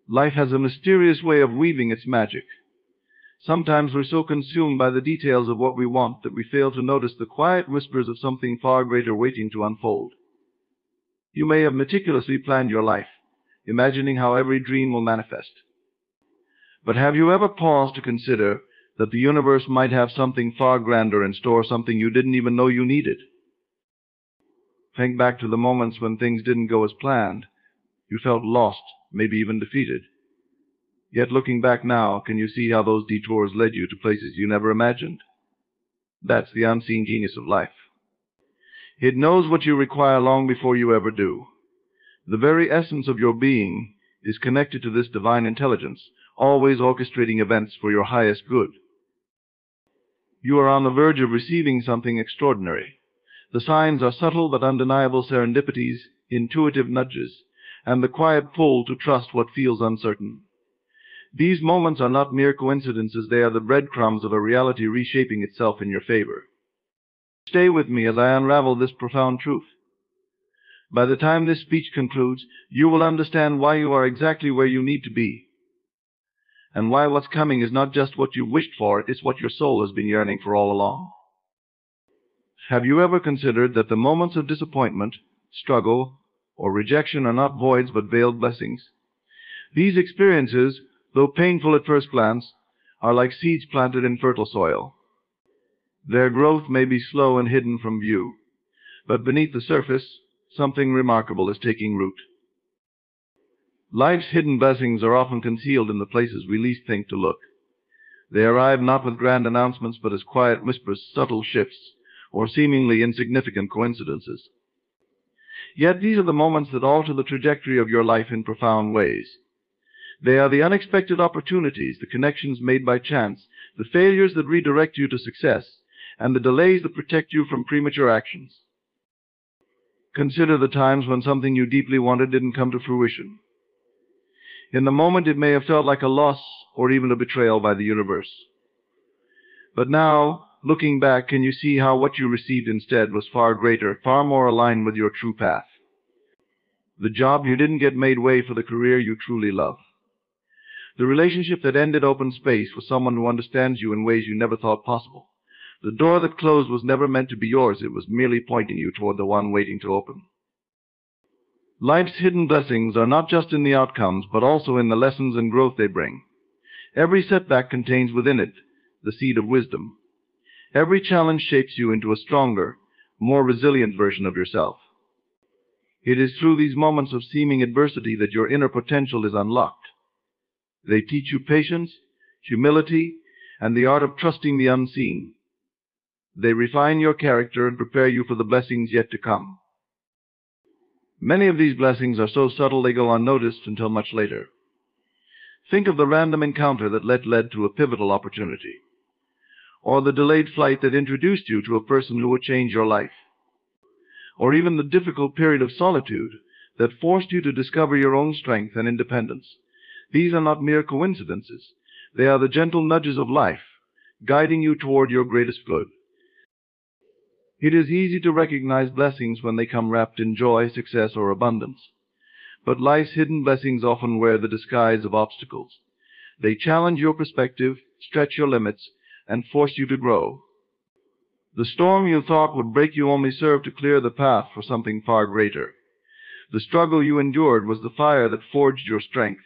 Life has a mysterious way of weaving its magic. Sometimes we're so consumed by the details of what we want that we fail to notice the quiet whispers of something far greater waiting to unfold. You may have meticulously planned your life, imagining how every dream will manifest. But have you ever paused to consider that the universe might have something far grander in store, something you didn't even know you needed? Think back to the moments when things didn't go as planned. You felt lost, maybe even defeated. Yet looking back now, can you see how those detours led you to places you never imagined? That's the unseen genius of life. It knows what you require long before you ever do. The very essence of your being is connected to this divine intelligence, always orchestrating events for your highest good. You are on the verge of receiving something extraordinary. The signs are subtle but undeniable serendipities, intuitive nudges, and the quiet pull to trust what feels uncertain. These moments are not mere coincidences, they are the breadcrumbs of a reality reshaping itself in your favor. Stay with me as I unravel this profound truth. By the time this speech concludes, you will understand why you are exactly where you need to be, and why what's coming is not just what you wished for, it's what your soul has been yearning for all along. Have you ever considered that the moments of disappointment, struggle, or rejection are not voids but veiled blessings? These experiences, though painful at first glance, are like seeds planted in fertile soil. Their growth may be slow and hidden from view, but beneath the surface, something remarkable is taking root. Life's hidden blessings are often concealed in the places we least think to look. They arrive not with grand announcements, but as quiet whispers, subtle shifts, or seemingly insignificant coincidences. Yet these are the moments that alter the trajectory of your life in profound ways. They are the unexpected opportunities, the connections made by chance, the failures that redirect you to success, and the delays that protect you from premature actions. Consider the times when something you deeply wanted didn't come to fruition. In the moment, it may have felt like a loss or even a betrayal by the universe. But now, looking back, can you see how what you received instead was far greater, far more aligned with your true path? The job you didn't get made way for the career you truly love. The relationship that ended opened space for someone who understands you in ways you never thought possible. The door that closed was never meant to be yours, it was merely pointing you toward the one waiting to open. Life's hidden blessings are not just in the outcomes, but also in the lessons and growth they bring. Every setback contains within it the seed of wisdom. Every challenge shapes you into a stronger, more resilient version of yourself. It is through these moments of seeming adversity that your inner potential is unlocked. They teach you patience, humility, and the art of trusting the unseen. They refine your character and prepare you for the blessings yet to come. Many of these blessings are so subtle they go unnoticed until much later. Think of the random encounter that led to a pivotal opportunity, or the delayed flight that introduced you to a person who would change your life, or even the difficult period of solitude that forced you to discover your own strength and independence. These are not mere coincidences. They are the gentle nudges of life, guiding you toward your greatest good. It is easy to recognize blessings when they come wrapped in joy, success, or abundance. But life's hidden blessings often wear the disguise of obstacles. They challenge your perspective, stretch your limits, and force you to grow. The storm you thought would break you only served to clear the path for something far greater. The struggle you endured was the fire that forged your strength.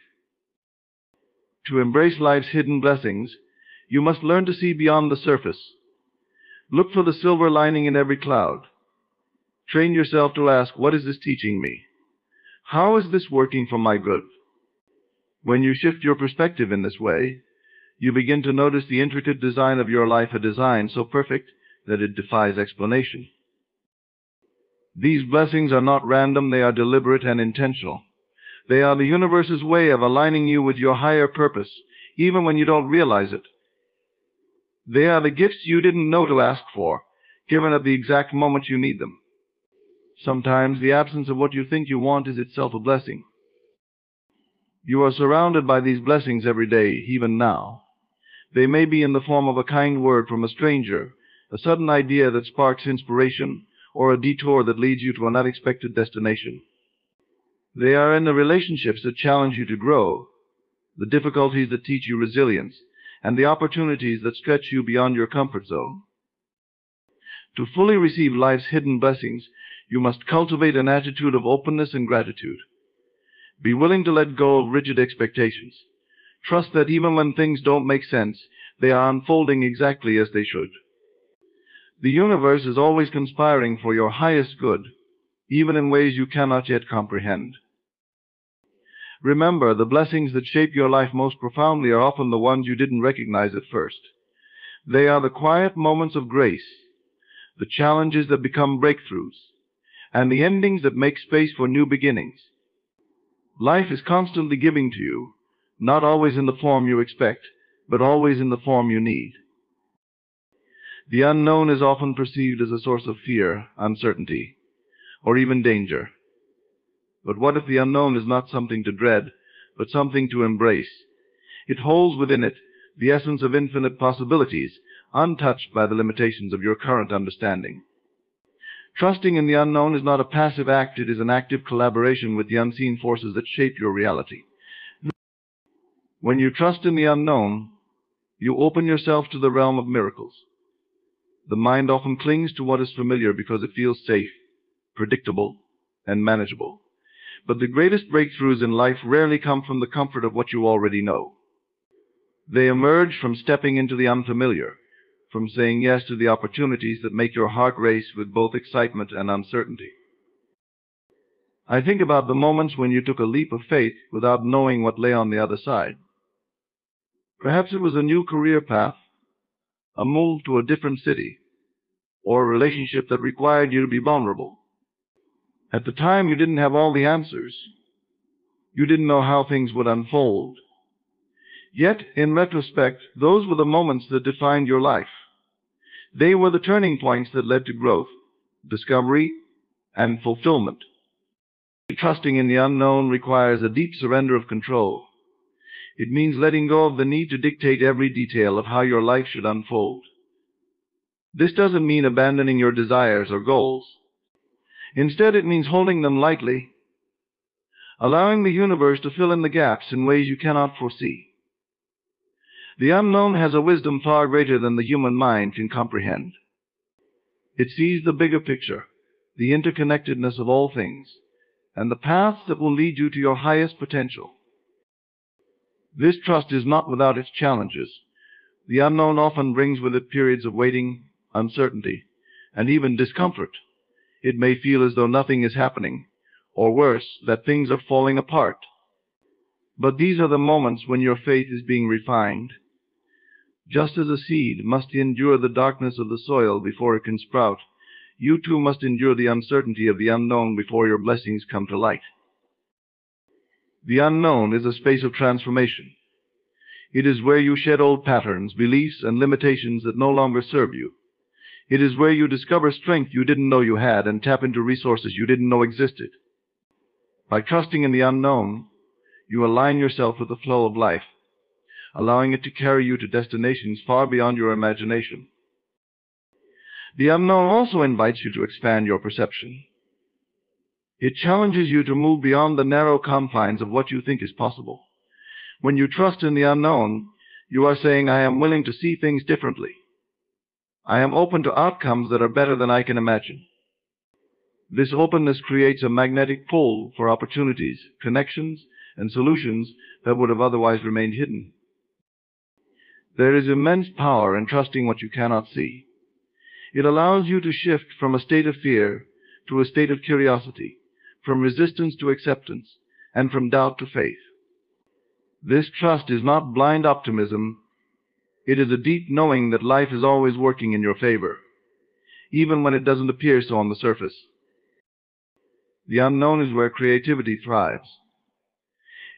To embrace life's hidden blessings, you must learn to see beyond the surface. Look for the silver lining in every cloud. Train yourself to ask, what is this teaching me? How is this working for my good? When you shift your perspective in this way, you begin to notice the intricate design of your life, a design so perfect that it defies explanation. These blessings are not random, they are deliberate and intentional. They are the universe's way of aligning you with your higher purpose, even when you don't realize it. They are the gifts you didn't know to ask for, given at the exact moment you need them. Sometimes the absence of what you think you want is itself a blessing. You are surrounded by these blessings every day, even now. They may be in the form of a kind word from a stranger, a sudden idea that sparks inspiration, or a detour that leads you to an unexpected destination. They are in the relationships that challenge you to grow, the difficulties that teach you resilience, and the opportunities that stretch you beyond your comfort zone. To fully receive life's hidden blessings, you must cultivate an attitude of openness and gratitude. Be willing to let go of rigid expectations. Trust that even when things don't make sense, they are unfolding exactly as they should. The universe is always conspiring for your highest good, even in ways you cannot yet comprehend. Remember, the blessings that shape your life most profoundly are often the ones you didn't recognize at first. They are the quiet moments of grace, the challenges that become breakthroughs, and the endings that make space for new beginnings. Life is constantly giving to you, not always in the form you expect, but always in the form you need. The unknown is often perceived as a source of fear, uncertainty, or even danger. But what if the unknown is not something to dread, but something to embrace? It holds within it the essence of infinite possibilities, untouched by the limitations of your current understanding. Trusting in the unknown is not a passive act, it is an active collaboration with the unseen forces that shape your reality. When you trust in the unknown, you open yourself to the realm of miracles. The mind often clings to what is familiar because it feels safe, predictable, and manageable. But the greatest breakthroughs in life rarely come from the comfort of what you already know. They emerge from stepping into the unfamiliar, from saying yes to the opportunities that make your heart race with both excitement and uncertainty. I think about the moments when you took a leap of faith without knowing what lay on the other side. Perhaps it was a new career path, a move to a different city, or a relationship that required you to be vulnerable. At the time, you didn't have all the answers. You didn't know how things would unfold. Yet, in retrospect, those were the moments that defined your life. They were the turning points that led to growth, discovery, and fulfillment. Trusting in the unknown requires a deep surrender of control. It means letting go of the need to dictate every detail of how your life should unfold. This doesn't mean abandoning your desires or goals. Instead, it means holding them lightly, allowing the universe to fill in the gaps in ways you cannot foresee. The unknown has a wisdom far greater than the human mind can comprehend. It sees the bigger picture, the interconnectedness of all things, and the paths that will lead you to your highest potential. This trust is not without its challenges. The unknown often brings with it periods of waiting, uncertainty, and even discomfort. It may feel as though nothing is happening, or worse, that things are falling apart. But these are the moments when your faith is being refined. Just as a seed must endure the darkness of the soil before it can sprout, you too must endure the uncertainty of the unknown before your blessings come to light. The unknown is a space of transformation. It is where you shed old patterns, beliefs, and limitations that no longer serve you. It is where you discover strength you didn't know you had and tap into resources you didn't know existed. By trusting in the unknown, you align yourself with the flow of life, allowing it to carry you to destinations far beyond your imagination. The unknown also invites you to expand your perception. It challenges you to move beyond the narrow confines of what you think is possible. When you trust in the unknown, you are saying, I am willing to see things differently. I am open to outcomes that are better than I can imagine. This openness creates a magnetic pull for opportunities, connections, and solutions that would have otherwise remained hidden. There is immense power in trusting what you cannot see. It allows you to shift from a state of fear to a state of curiosity, from resistance to acceptance, and from doubt to faith. This trust is not blind optimism. It is a deep knowing that life is always working in your favor, even when it doesn't appear so on the surface. The unknown is where creativity thrives.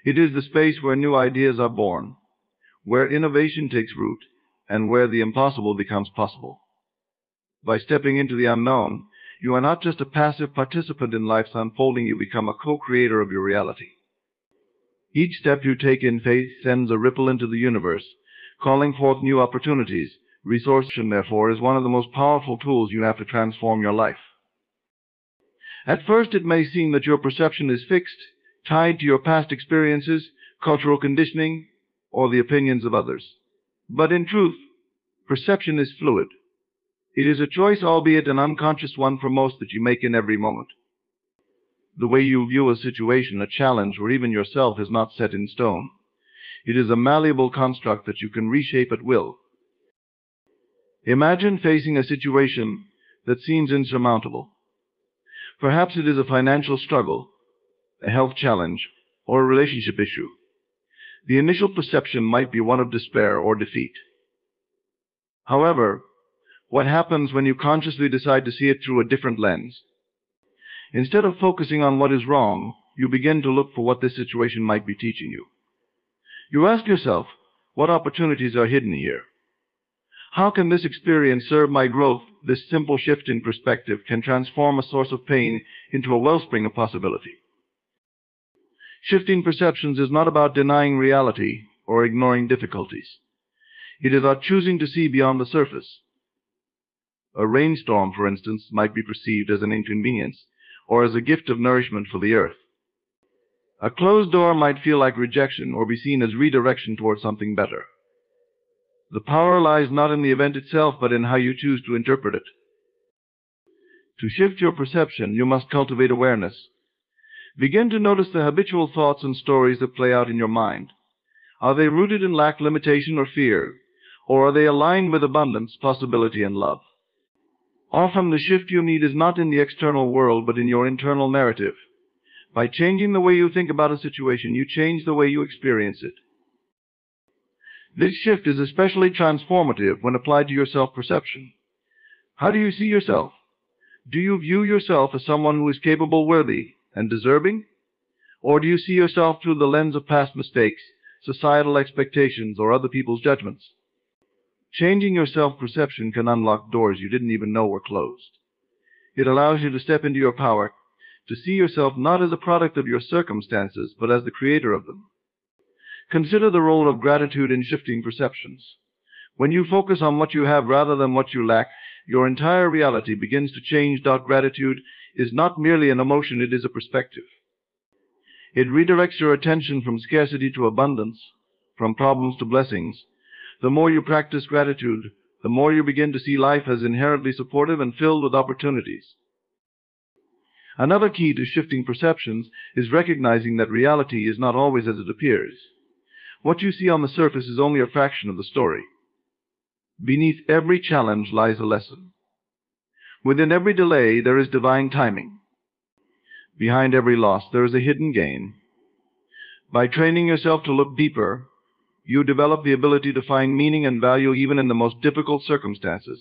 It is the space where new ideas are born, where innovation takes root, and where the impossible becomes possible. By stepping into the unknown, you are not just a passive participant in life's unfolding, you become a co-creator of your reality. Each step you take in faith sends a ripple into the universe, calling forth new opportunities. Resourcefulness, therefore, is one of the most powerful tools you have to transform your life. At first, it may seem that your perception is fixed, tied to your past experiences, cultural conditioning, or the opinions of others. But in truth, perception is fluid. It is a choice, albeit an unconscious one for most, that you make in every moment. The way you view a situation, a challenge, or even yourself is not set in stone. It is a malleable construct that you can reshape at will. Imagine facing a situation that seems insurmountable. Perhaps it is a financial struggle, a health challenge, or a relationship issue. The initial perception might be one of despair or defeat. However, what happens when you consciously decide to see it through a different lens? Instead of focusing on what is wrong, you begin to look for what this situation might be teaching you. You ask yourself, what opportunities are hidden here? How can this experience serve my growth? This simple shift in perspective can transform a source of pain into a wellspring of possibility. Shifting perceptions is not about denying reality or ignoring difficulties. It is about choosing to see beyond the surface. A rainstorm, for instance, might be perceived as an inconvenience or as a gift of nourishment for the earth. A closed door might feel like rejection or be seen as redirection towards something better. The power lies not in the event itself, but in how you choose to interpret it. To shift your perception, you must cultivate awareness. Begin to notice the habitual thoughts and stories that play out in your mind. Are they rooted in lack, limitation, or fear? Or are they aligned with abundance, possibility, and love? Often the shift you need is not in the external world, but in your internal narrative. By changing the way you think about a situation, you change the way you experience it. This shift is especially transformative when applied to your self-perception. How do you see yourself? Do you view yourself as someone who is capable, worthy, and deserving? Or do you see yourself through the lens of past mistakes, societal expectations, or other people's judgments? Changing your self-perception can unlock doors you didn't even know were closed. It allows you to step into your power, to see yourself not as a product of your circumstances, but as the creator of them. Consider the role of gratitude in shifting perceptions. When you focus on what you have rather than what you lack, your entire reality begins to change. Gratitude is not merely an emotion, it is a perspective. It redirects your attention from scarcity to abundance, from problems to blessings. The more you practice gratitude, the more you begin to see life as inherently supportive and filled with opportunities. Another key to shifting perceptions is recognizing that reality is not always as it appears. What you see on the surface is only a fraction of the story. Beneath every challenge lies a lesson. Within every delay, there is divine timing. Behind every loss, there is a hidden gain. By training yourself to look deeper, you develop the ability to find meaning and value even in the most difficult circumstances.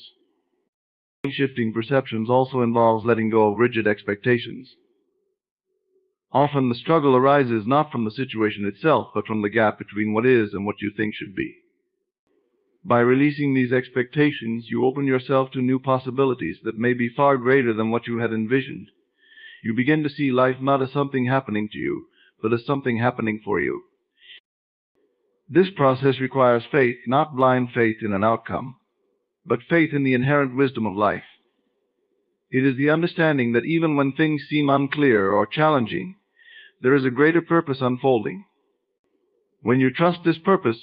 Shifting perceptions also involves letting go of rigid expectations. Often the struggle arises not from the situation itself, but from the gap between what is and what you think should be. By releasing these expectations, you open yourself to new possibilities that may be far greater than what you had envisioned. You begin to see life not as something happening to you, but as something happening for you. This process requires faith, not blind faith in an outcome, but faith in the inherent wisdom of life. It is the understanding that even when things seem unclear or challenging, there is a greater purpose unfolding. When you trust this purpose,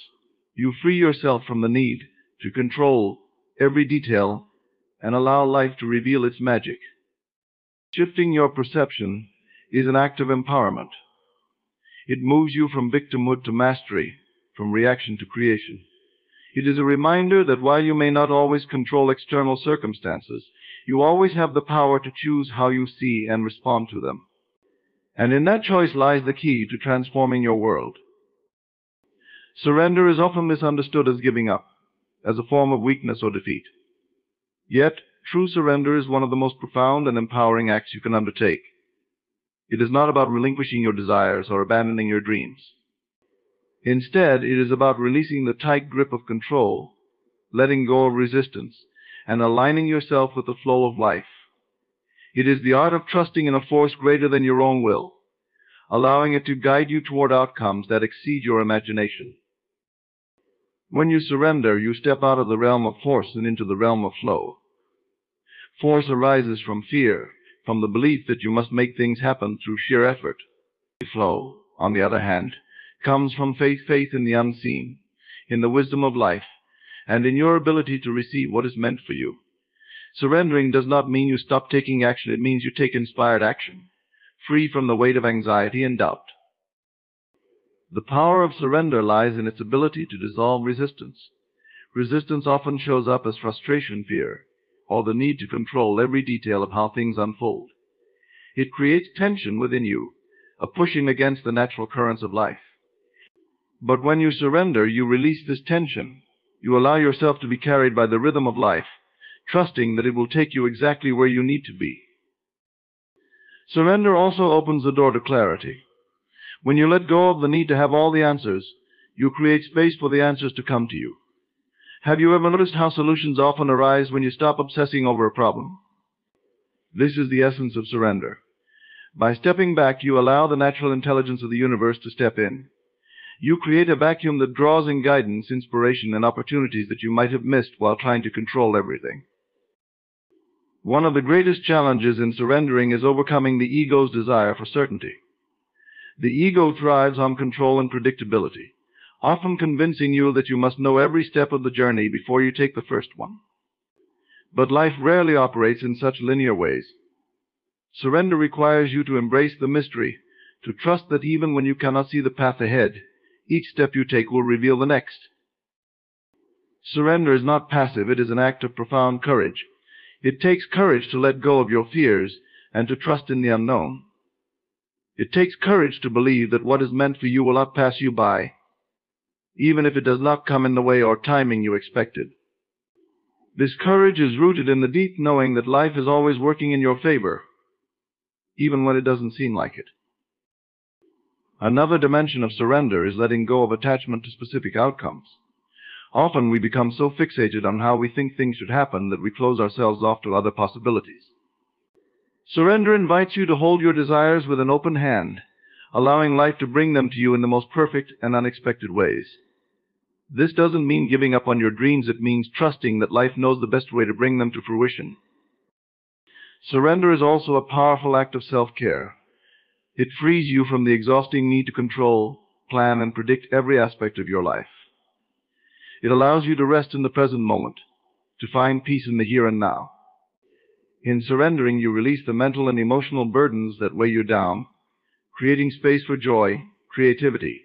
you free yourself from the need to control every detail and allow life to reveal its magic. Shifting your perception is an act of empowerment. It moves you from victimhood to mastery, from reaction to creation. It is a reminder that while you may not always control external circumstances, you always have the power to choose how you see and respond to them. And in that choice lies the key to transforming your world. Surrender is often misunderstood as giving up, as a form of weakness or defeat. Yet, true surrender is one of the most profound and empowering acts you can undertake. It is not about relinquishing your desires or abandoning your dreams. Instead, it is about releasing the tight grip of control, letting go of resistance, and aligning yourself with the flow of life. It is the art of trusting in a force greater than your own will, allowing it to guide you toward outcomes that exceed your imagination. When you surrender, you step out of the realm of force and into the realm of flow. Force arises from fear, from the belief that you must make things happen through sheer effort. Flow, on the other hand, comes from faith in the unseen, in the wisdom of life, and in your ability to receive what is meant for you. Surrendering does not mean you stop taking action. It means you take inspired action, free from the weight of anxiety and doubt. The power of surrender lies in its ability to dissolve resistance. Resistance often shows up as frustration, fear, or the need to control every detail of how things unfold. It creates tension within you, a pushing against the natural currents of life. But when you surrender, you release this tension. You allow yourself to be carried by the rhythm of life, trusting that it will take you exactly where you need to be. Surrender also opens the door to clarity. When you let go of the need to have all the answers, you create space for the answers to come to you. Have you ever noticed how solutions often arise when you stop obsessing over a problem? This is the essence of surrender. By stepping back, you allow the natural intelligence of the universe to step in. You create a vacuum that draws in guidance, inspiration, and opportunities that you might have missed while trying to control everything. One of the greatest challenges in surrendering is overcoming the ego's desire for certainty. The ego thrives on control and predictability, often convincing you that you must know every step of the journey before you take the first one. But life rarely operates in such linear ways. Surrender requires you to embrace the mystery, to trust that even when you cannot see the path ahead, each step you take will reveal the next. Surrender is not passive, it is an act of profound courage. It takes courage to let go of your fears and to trust in the unknown. It takes courage to believe that what is meant for you will not pass you by, even if it does not come in the way or timing you expected. This courage is rooted in the deep knowing that life is always working in your favor, even when it doesn't seem like it. Another dimension of surrender is letting go of attachment to specific outcomes. Often we become so fixated on how we think things should happen that we close ourselves off to other possibilities. Surrender invites you to hold your desires with an open hand, allowing life to bring them to you in the most perfect and unexpected ways. This doesn't mean giving up on your dreams, it means trusting that life knows the best way to bring them to fruition. Surrender is also a powerful act of self-care. It frees you from the exhausting need to control, plan, and predict every aspect of your life. It allows you to rest in the present moment, to find peace in the here and now. In surrendering, you release the mental and emotional burdens that weigh you down, creating space for joy, creativity,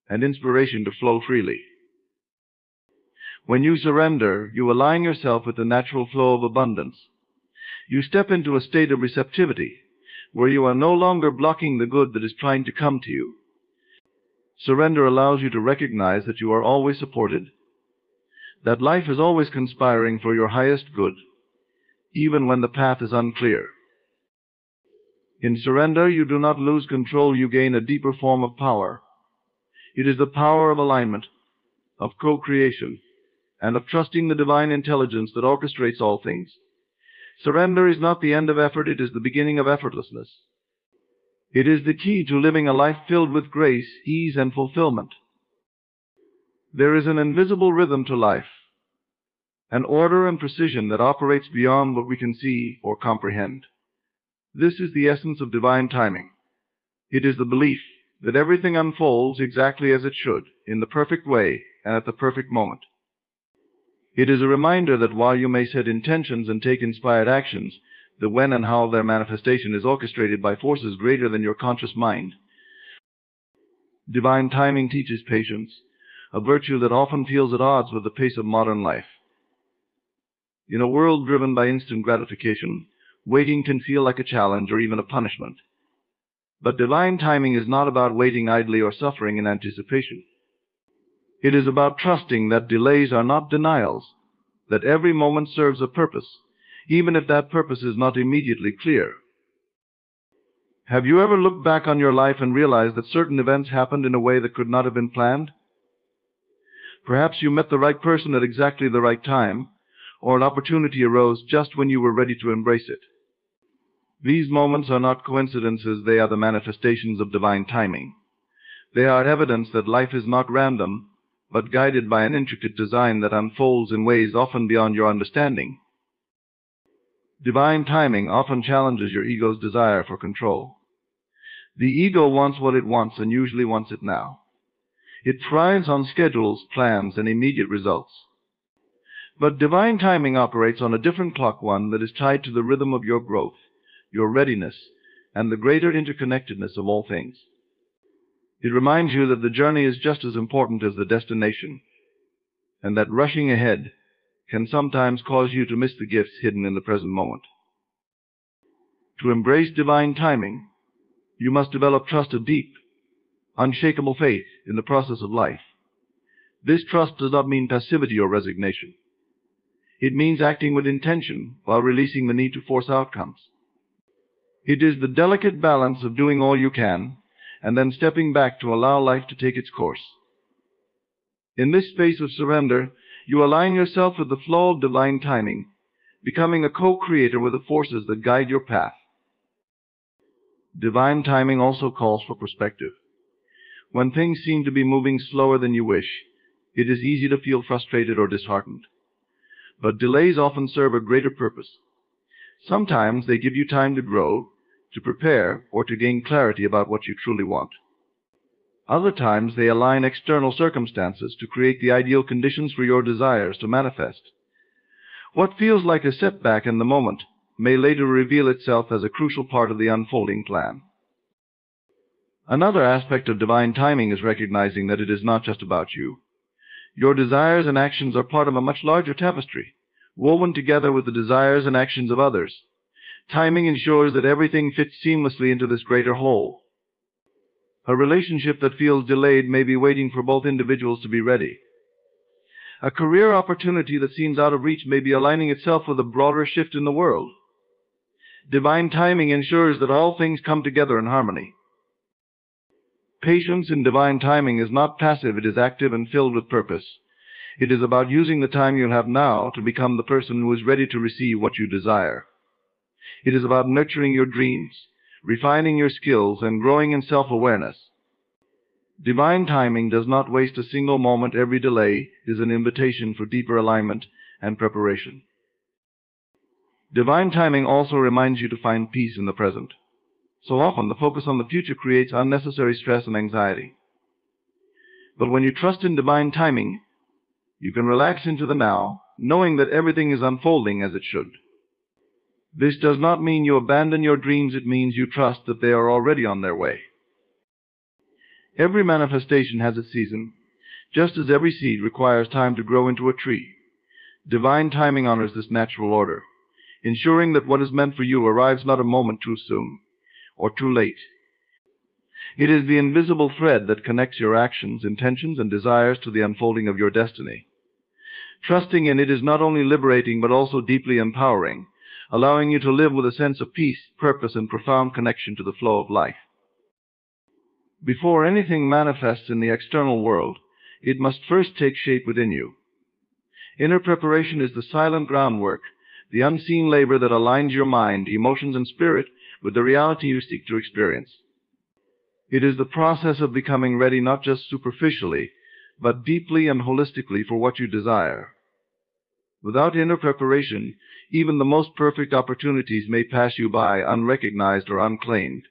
and inspiration to flow freely. When you surrender, you align yourself with the natural flow of abundance. You step into a state of receptivity, where you are no longer blocking the good that is trying to come to you. Surrender allows you to recognize that you are always supported, that life is always conspiring for your highest good, even when the path is unclear. In surrender, you do not lose control, you gain a deeper form of power. It is the power of alignment, of co-creation, and of trusting the divine intelligence that orchestrates all things. Surrender is not the end of effort, it is the beginning of effortlessness. It is the key to living a life filled with grace, ease, and fulfillment. There is an invisible rhythm to life, an order and precision that operates beyond what we can see or comprehend. This is the essence of divine timing. It is the belief that everything unfolds exactly as it should, in the perfect way and at the perfect moment. It is a reminder that while you may set intentions and take inspired actions, the when and how their manifestation is orchestrated by forces greater than your conscious mind. Divine timing teaches patience, a virtue that often feels at odds with the pace of modern life. In a world driven by instant gratification, waiting can feel like a challenge or even a punishment. But divine timing is not about waiting idly or suffering in anticipation. It is about trusting that delays are not denials, that every moment serves a purpose, even if that purpose is not immediately clear. Have you ever looked back on your life and realized that certain events happened in a way that could not have been planned? Perhaps you met the right person at exactly the right time, or an opportunity arose just when you were ready to embrace it. These moments are not coincidences, they are the manifestations of divine timing. They are evidence that life is not random, but guided by an intricate design that unfolds in ways often beyond your understanding. Divine timing often challenges your ego's desire for control. The ego wants what it wants and usually wants it now. It thrives on schedules, plans, and immediate results. But divine timing operates on a different clock, one that is tied to the rhythm of your growth, your readiness, and the greater interconnectedness of all things. It reminds you that the journey is just as important as the destination, and that rushing ahead can sometimes cause you to miss the gifts hidden in the present moment. To embrace divine timing, you must develop trust of deep, unshakable faith in the process of life. This trust does not mean passivity or resignation. It means acting with intention while releasing the need to force outcomes. It is the delicate balance of doing all you can and then stepping back to allow life to take its course. In this space of surrender, you align yourself with the flow of divine timing, becoming a co-creator with the forces that guide your path. Divine timing also calls for perspective. When things seem to be moving slower than you wish, it is easy to feel frustrated or disheartened. But delays often serve a greater purpose. Sometimes they give you time to grow, to prepare, or to gain clarity about what you truly want. Other times they align external circumstances to create the ideal conditions for your desires to manifest. What feels like a setback in the moment may later reveal itself as a crucial part of the unfolding plan. Another aspect of divine timing is recognizing that it is not just about you. Your desires and actions are part of a much larger tapestry, woven together with the desires and actions of others. Timing ensures that everything fits seamlessly into this greater whole. A relationship that feels delayed may be waiting for both individuals to be ready. A career opportunity that seems out of reach may be aligning itself with a broader shift in the world. Divine timing ensures that all things come together in harmony. Patience in divine timing is not passive, it is active and filled with purpose. It is about using the time you have now to become the person who is ready to receive what you desire. It is about nurturing your dreams, refining your skills, and growing in self-awareness. Divine timing does not waste a single moment. Every delay is an invitation for deeper alignment and preparation. Divine timing also reminds you to find peace in the present. So often, the focus on the future creates unnecessary stress and anxiety. But when you trust in divine timing, you can relax into the now, knowing that everything is unfolding as it should. This does not mean you abandon your dreams. It means you trust that they are already on their way. Every manifestation has its season, just as every seed requires time to grow into a tree. Divine timing honors this natural order, ensuring that what is meant for you arrives not a moment too soon or too late. It is the invisible thread that connects your actions, intentions, and desires to the unfolding of your destiny. Trusting in it is not only liberating but also deeply empowering, allowing you to live with a sense of peace, purpose, and profound connection to the flow of life. Before anything manifests in the external world, it must first take shape within you. Inner preparation is the silent groundwork, the unseen labor that aligns your mind, emotions, and spirit with the reality you seek to experience. It is the process of becoming ready not just superficially, but deeply and holistically for what you desire. Without inner preparation, even the most perfect opportunities may pass you by unrecognized or unclaimed.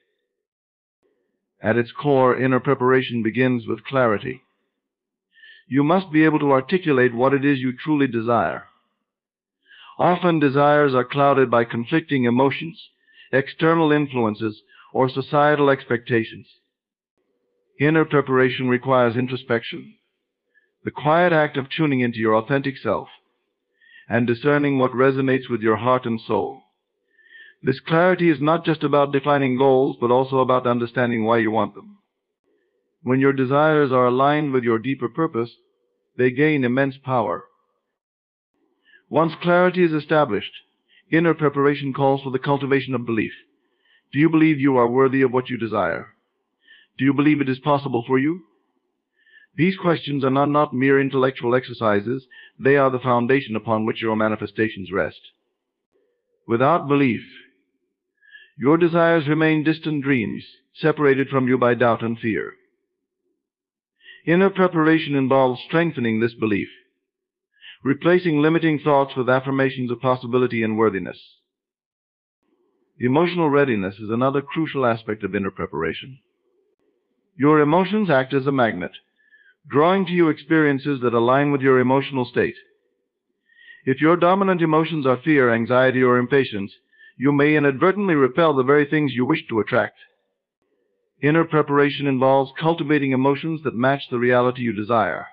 At its core, inner preparation begins with clarity. You must be able to articulate what it is you truly desire. Often desires are clouded by conflicting emotions, external influences, or societal expectations. Inner preparation requires introspection, the quiet act of tuning into your authentic self and discerning what resonates with your heart and soul. This clarity is not just about defining goals, but also about understanding why you want them. When your desires are aligned with your deeper purpose, they gain immense power. Once clarity is established, inner preparation calls for the cultivation of belief. Do you believe you are worthy of what you desire? Do you believe it is possible for you? These questions are not mere intellectual exercises. They are the foundation upon which your manifestations rest. Without belief, your desires remain distant dreams, separated from you by doubt and fear. Inner preparation involves strengthening this belief, replacing limiting thoughts with affirmations of possibility and worthiness. Emotional readiness is another crucial aspect of inner preparation. Your emotions act as a magnet, drawing to you experiences that align with your emotional state. If your dominant emotions are fear, anxiety, or impatience, you may inadvertently repel the very things you wish to attract. Inner preparation involves cultivating emotions that match the reality you desire.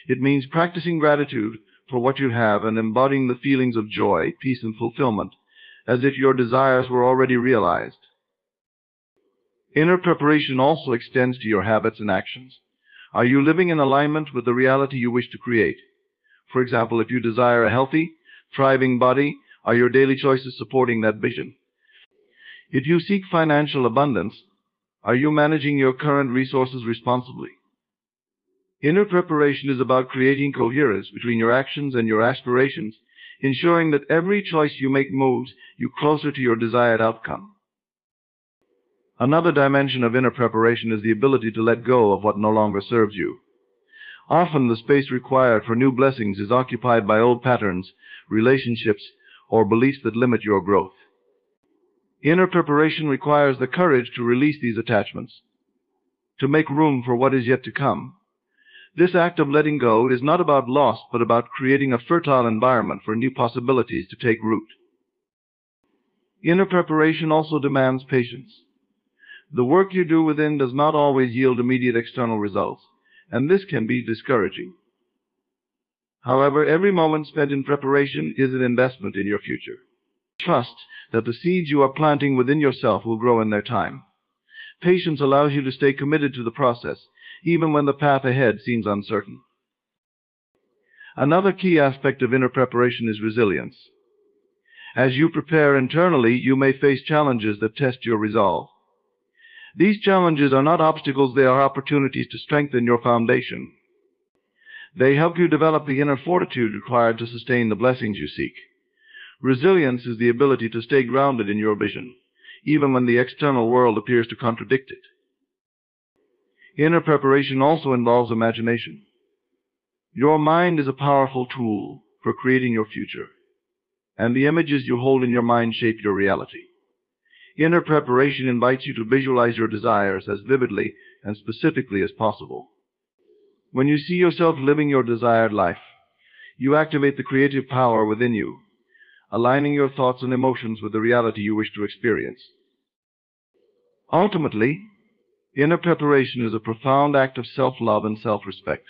It means practicing gratitude for what you have and embodying the feelings of joy, peace, and fulfillment as if your desires were already realized. Inner preparation also extends to your habits and actions. Are you living in alignment with the reality you wish to create? For example, if you desire a healthy, thriving body, are your daily choices supporting that vision? If you seek financial abundance, are you managing your current resources responsibly? Inner preparation is about creating coherence between your actions and your aspirations, ensuring that every choice you make moves you closer to your desired outcome. Another dimension of inner preparation is the ability to let go of what no longer serves you. Often the space required for new blessings is occupied by old patterns, relationships, or beliefs that limit your growth. Inner preparation requires the courage to release these attachments, to make room for what is yet to come. This act of letting go is not about loss, but about creating a fertile environment for new possibilities to take root. Inner preparation also demands patience. The work you do within does not always yield immediate external results, and this can be discouraging. However, every moment spent in preparation is an investment in your future. Trust that the seeds you are planting within yourself will grow in their time. Patience allows you to stay committed to the process, even when the path ahead seems uncertain. Another key aspect of inner preparation is resilience. As you prepare internally, you may face challenges that test your resolve. These challenges are not obstacles, they are opportunities to strengthen your foundation. They help you develop the inner fortitude required to sustain the blessings you seek. Resilience is the ability to stay grounded in your vision, even when the external world appears to contradict it. Inner preparation also involves imagination. Your mind is a powerful tool for creating your future, and the images you hold in your mind shape your reality. Inner preparation invites you to visualize your desires as vividly and specifically as possible. When you see yourself living your desired life, you activate the creative power within you, aligning your thoughts and emotions with the reality you wish to experience. Ultimately, inner preparation is a profound act of self-love and self-respect.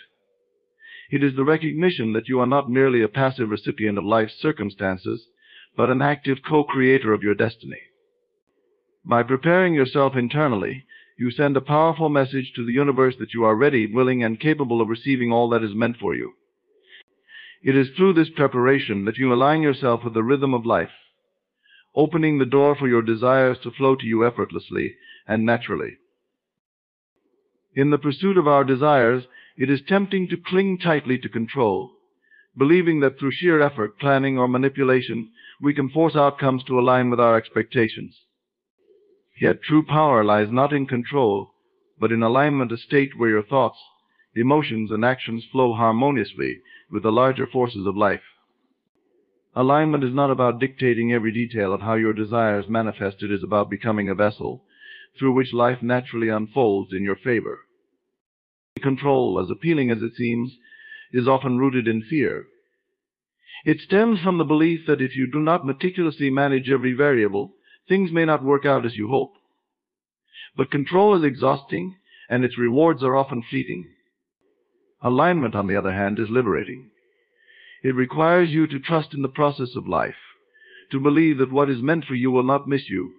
It is the recognition that you are not merely a passive recipient of life's circumstances, but an active co-creator of your destiny. By preparing yourself internally, you send a powerful message to the universe that you are ready, willing, and capable of receiving all that is meant for you. It is through this preparation that you align yourself with the rhythm of life, opening the door for your desires to flow to you effortlessly and naturally. In the pursuit of our desires, it is tempting to cling tightly to control, believing that through sheer effort, planning, or manipulation, we can force outcomes to align with our expectations. Yet true power lies not in control, but in alignment, a state where your thoughts, emotions, and actions flow harmoniously with the larger forces of life. Alignment is not about dictating every detail of how your desires manifest. It is about becoming a vessel through which life naturally unfolds in your favor. Control, as appealing as it seems, is often rooted in fear. It stems from the belief that if you do not meticulously manage every variable, things may not work out as you hope. But control is exhausting, and its rewards are often fleeting. Alignment, on the other hand, is liberating. It requires you to trust in the process of life, to believe that what is meant for you will not miss you,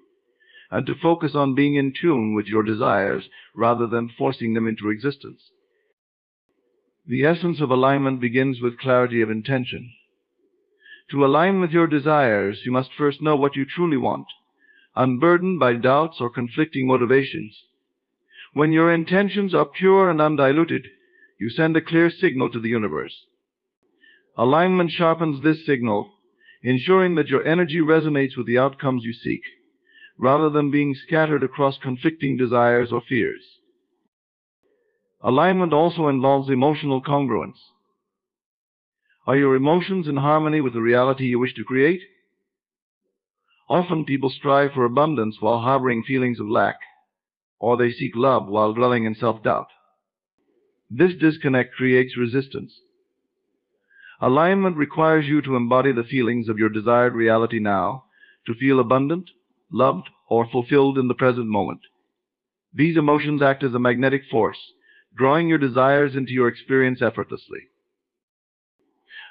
and to focus on being in tune with your desires rather than forcing them into existence. The essence of alignment begins with clarity of intention. To align with your desires, you must first know what you truly want, unburdened by doubts or conflicting motivations. When your intentions are pure and undiluted, you send a clear signal to the universe. Alignment sharpens this signal, ensuring that your energy resonates with the outcomes you seek, rather than being scattered across conflicting desires or fears. Alignment also involves emotional congruence. Are your emotions in harmony with the reality you wish to create? Often people strive for abundance while harboring feelings of lack, or they seek love while dwelling in self-doubt. This disconnect creates resistance. Alignment requires you to embody the feelings of your desired reality now, to feel abundant, loved, or fulfilled in the present moment. These emotions act as a magnetic force, drawing your desires into your experience effortlessly.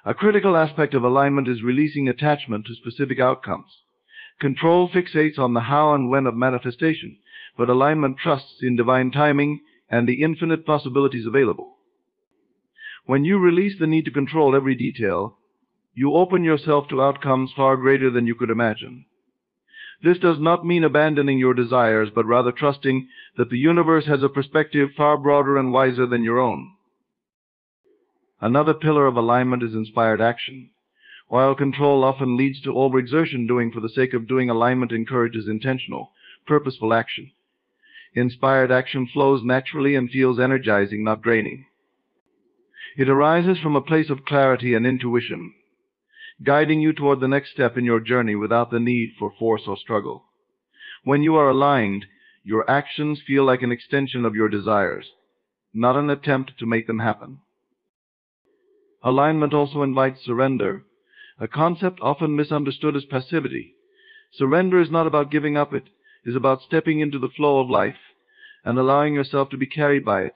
A critical aspect of alignment is releasing attachment to specific outcomes. Control fixates on the how and when of manifestation, but alignment trusts in divine timing and the infinite possibilities available. When you release the need to control every detail, you open yourself to outcomes far greater than you could imagine. This does not mean abandoning your desires, but rather trusting that the universe has a perspective far broader and wiser than your own. Another pillar of alignment is inspired action. While control often leads to overexertion doing for the sake of doing, alignment encourages intentional, purposeful action. Inspired action flows naturally and feels energizing, not draining. It arises from a place of clarity and intuition, guiding you toward the next step in your journey without the need for force or struggle. When you are aligned, your actions feel like an extension of your desires, not an attempt to make them happen. Alignment also invites surrender, a concept often misunderstood as passivity. Surrender is not about giving up, it is about stepping into the flow of life and allowing yourself to be carried by it.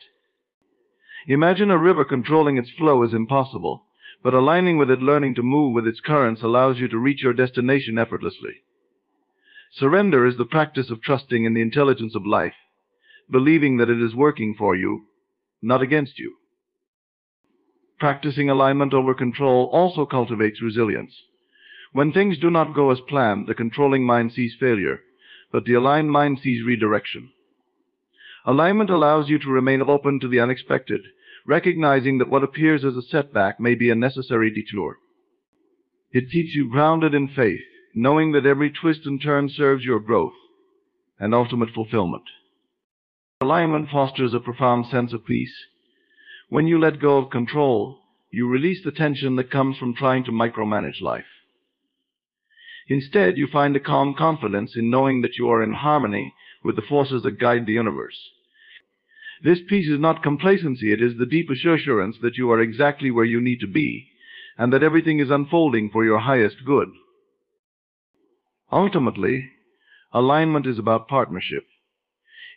Imagine a river. Controlling its flow is impossible, but aligning with it, learning to move with its currents, allows you to reach your destination effortlessly. Surrender is the practice of trusting in the intelligence of life, believing that it is working for you, not against you. Practicing alignment over control also cultivates resilience. When things do not go as planned, the controlling mind sees failure, but the aligned mind sees redirection. Alignment allows you to remain open to the unexpected, recognizing that what appears as a setback may be a necessary detour. It keeps you grounded in faith, knowing that every twist and turn serves your growth and ultimate fulfillment. Alignment fosters a profound sense of peace. When you let go of control, you release the tension that comes from trying to micromanage life. Instead, you find a calm confidence in knowing that you are in harmony with the forces that guide the universe. This peace is not complacency, it is the deep assurance that you are exactly where you need to be, and that everything is unfolding for your highest good. Ultimately, alignment is about partnership.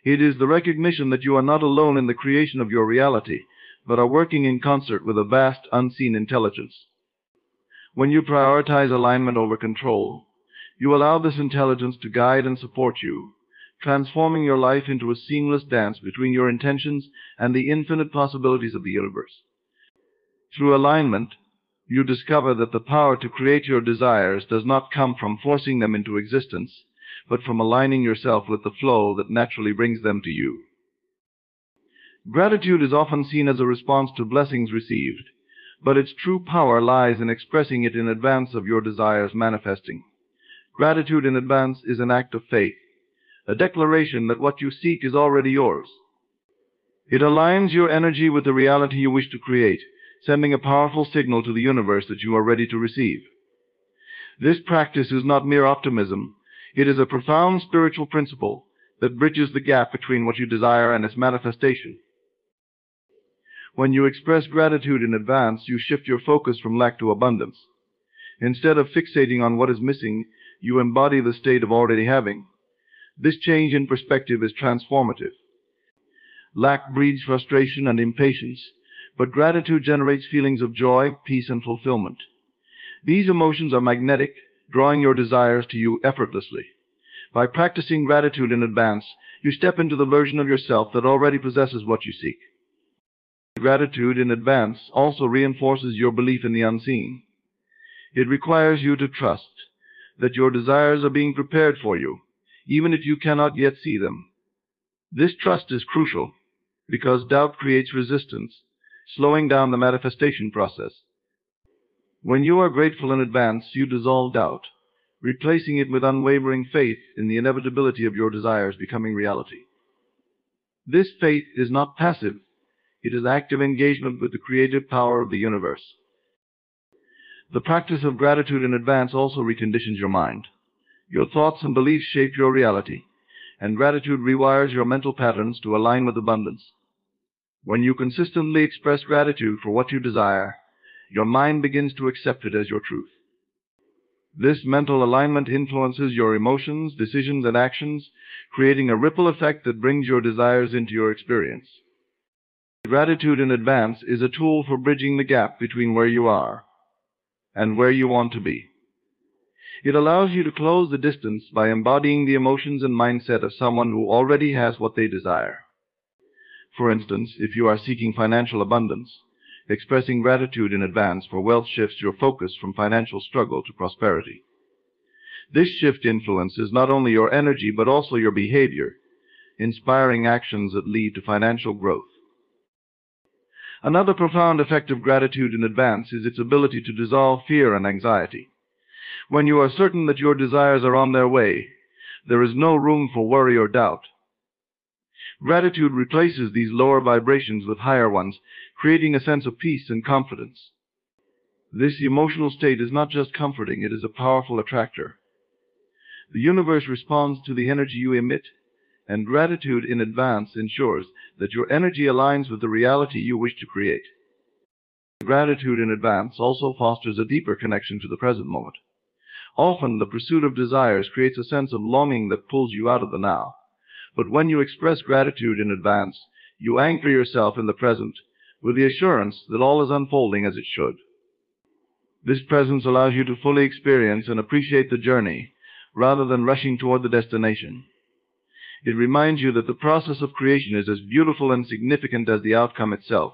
It is the recognition that you are not alone in the creation of your reality, but are working in concert with a vast, unseen intelligence. When you prioritize alignment over control, you allow this intelligence to guide and support you, transforming your life into a seamless dance between your intentions and the infinite possibilities of the universe. Through alignment, you discover that the power to create your desires does not come from forcing them into existence, but from aligning yourself with the flow that naturally brings them to you. Gratitude is often seen as a response to blessings received, but its true power lies in expressing it in advance of your desires manifesting. Gratitude in advance is an act of faith, a declaration that what you seek is already yours. It aligns your energy with the reality you wish to create, sending a powerful signal to the universe that you are ready to receive. This practice is not mere optimism. It is a profound spiritual principle that bridges the gap between what you desire and its manifestation. When you express gratitude in advance, you shift your focus from lack to abundance. Instead of fixating on what is missing, you embody the state of already having. This change in perspective is transformative. Lack breeds frustration and impatience, but gratitude generates feelings of joy, peace, and fulfillment. These emotions are magnetic, drawing your desires to you effortlessly. By practicing gratitude in advance, you step into the version of yourself that already possesses what you seek. Gratitude in advance also reinforces your belief in the unseen. It requires you to trust that your desires are being prepared for you, even if you cannot yet see them. This trust is crucial because doubt creates resistance, slowing down the manifestation process. When you are grateful in advance, you dissolve doubt, replacing it with unwavering faith in the inevitability of your desires becoming reality. This faith is not passive. It is active engagement with the creative power of the universe. The practice of gratitude in advance also reconditions your mind. Your thoughts and beliefs shape your reality, and gratitude rewires your mental patterns to align with abundance. When you consistently express gratitude for what you desire, your mind begins to accept it as your truth. This mental alignment influences your emotions, decisions, and actions, creating a ripple effect that brings your desires into your experience. Gratitude in advance is a tool for bridging the gap between where you are and where you want to be. It allows you to close the distance by embodying the emotions and mindset of someone who already has what they desire. For instance, if you are seeking financial abundance, expressing gratitude in advance for wealth shifts your focus from financial struggle to prosperity. This shift influences not only your energy but also your behavior, inspiring actions that lead to financial growth. Another profound effect of gratitude in advance is its ability to dissolve fear and anxiety. When you are certain that your desires are on their way, there is no room for worry or doubt. Gratitude replaces these lower vibrations with higher ones, creating a sense of peace and confidence. This emotional state is not just comforting, it is a powerful attractor. The universe responds to the energy you emit, and gratitude in advance ensures that your energy aligns with the reality you wish to create. Gratitude in advance also fosters a deeper connection to the present moment. Often, the pursuit of desires creates a sense of longing that pulls you out of the now. But when you express gratitude in advance, you anchor yourself in the present with the assurance that all is unfolding as it should. This presence allows you to fully experience and appreciate the journey rather than rushing toward the destination. It reminds you that the process of creation is as beautiful and significant as the outcome itself.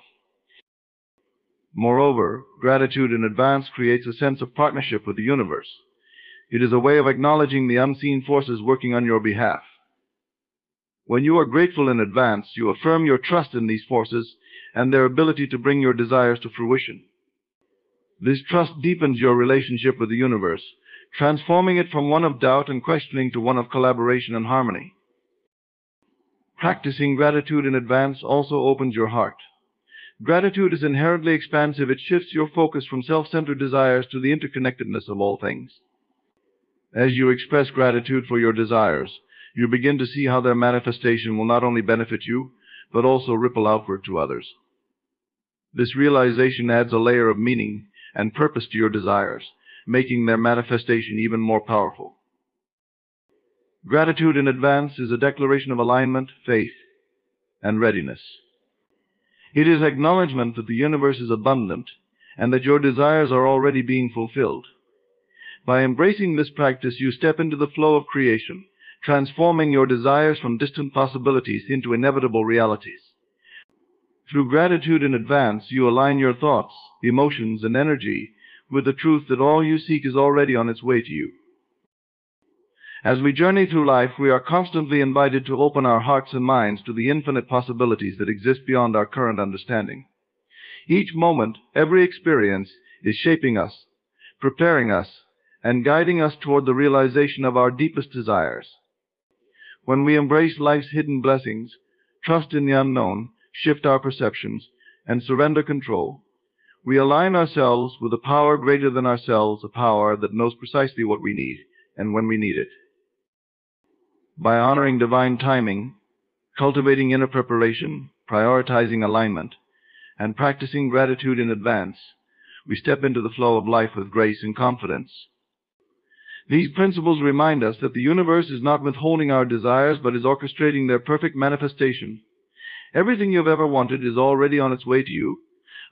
Moreover, gratitude in advance creates a sense of partnership with the universe. It is a way of acknowledging the unseen forces working on your behalf. When you are grateful in advance, you affirm your trust in these forces and their ability to bring your desires to fruition. This trust deepens your relationship with the universe, transforming it from one of doubt and questioning to one of collaboration and harmony. Practicing gratitude in advance also opens your heart. Gratitude is inherently expansive. It shifts your focus from self-centered desires to the interconnectedness of all things. As you express gratitude for your desires, you begin to see how their manifestation will not only benefit you, but also ripple outward to others. This realization adds a layer of meaning and purpose to your desires, making their manifestation even more powerful. Gratitude in advance is a declaration of alignment, faith, and readiness. It is acknowledgement that the universe is abundant and that your desires are already being fulfilled. By embracing this practice, you step into the flow of creation, transforming your desires from distant possibilities into inevitable realities. Through gratitude in advance, you align your thoughts, emotions, and energy with the truth that all you seek is already on its way to you. As we journey through life, we are constantly invited to open our hearts and minds to the infinite possibilities that exist beyond our current understanding. Each moment, every experience, is shaping us, preparing us, and guiding us toward the realization of our deepest desires. When we embrace life's hidden blessings, trust in the unknown, shift our perceptions, and surrender control, we align ourselves with a power greater than ourselves, a power that knows precisely what we need and when we need it. By honoring divine timing, cultivating inner preparation, prioritizing alignment, and practicing gratitude in advance, we step into the flow of life with grace and confidence. These principles remind us that the universe is not withholding our desires, but is orchestrating their perfect manifestation. Everything you've ever wanted is already on its way to you,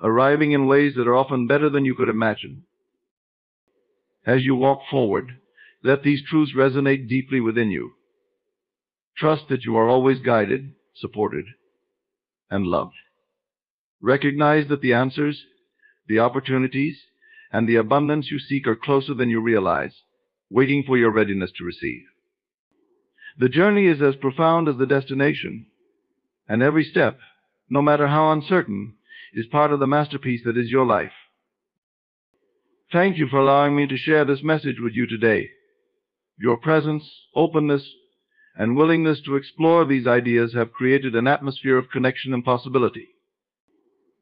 arriving in ways that are often better than you could imagine. As you walk forward, let these truths resonate deeply within you. Trust that you are always guided, supported, and loved. Recognize that the answers, the opportunities, and the abundance you seek are closer than you realize, waiting for your readiness to receive. The journey is as profound as the destination, and every step, no matter how uncertain, is part of the masterpiece that is your life. Thank you for allowing me to share this message with you today. Your presence, openness, and willingness to explore these ideas have created an atmosphere of connection and possibility.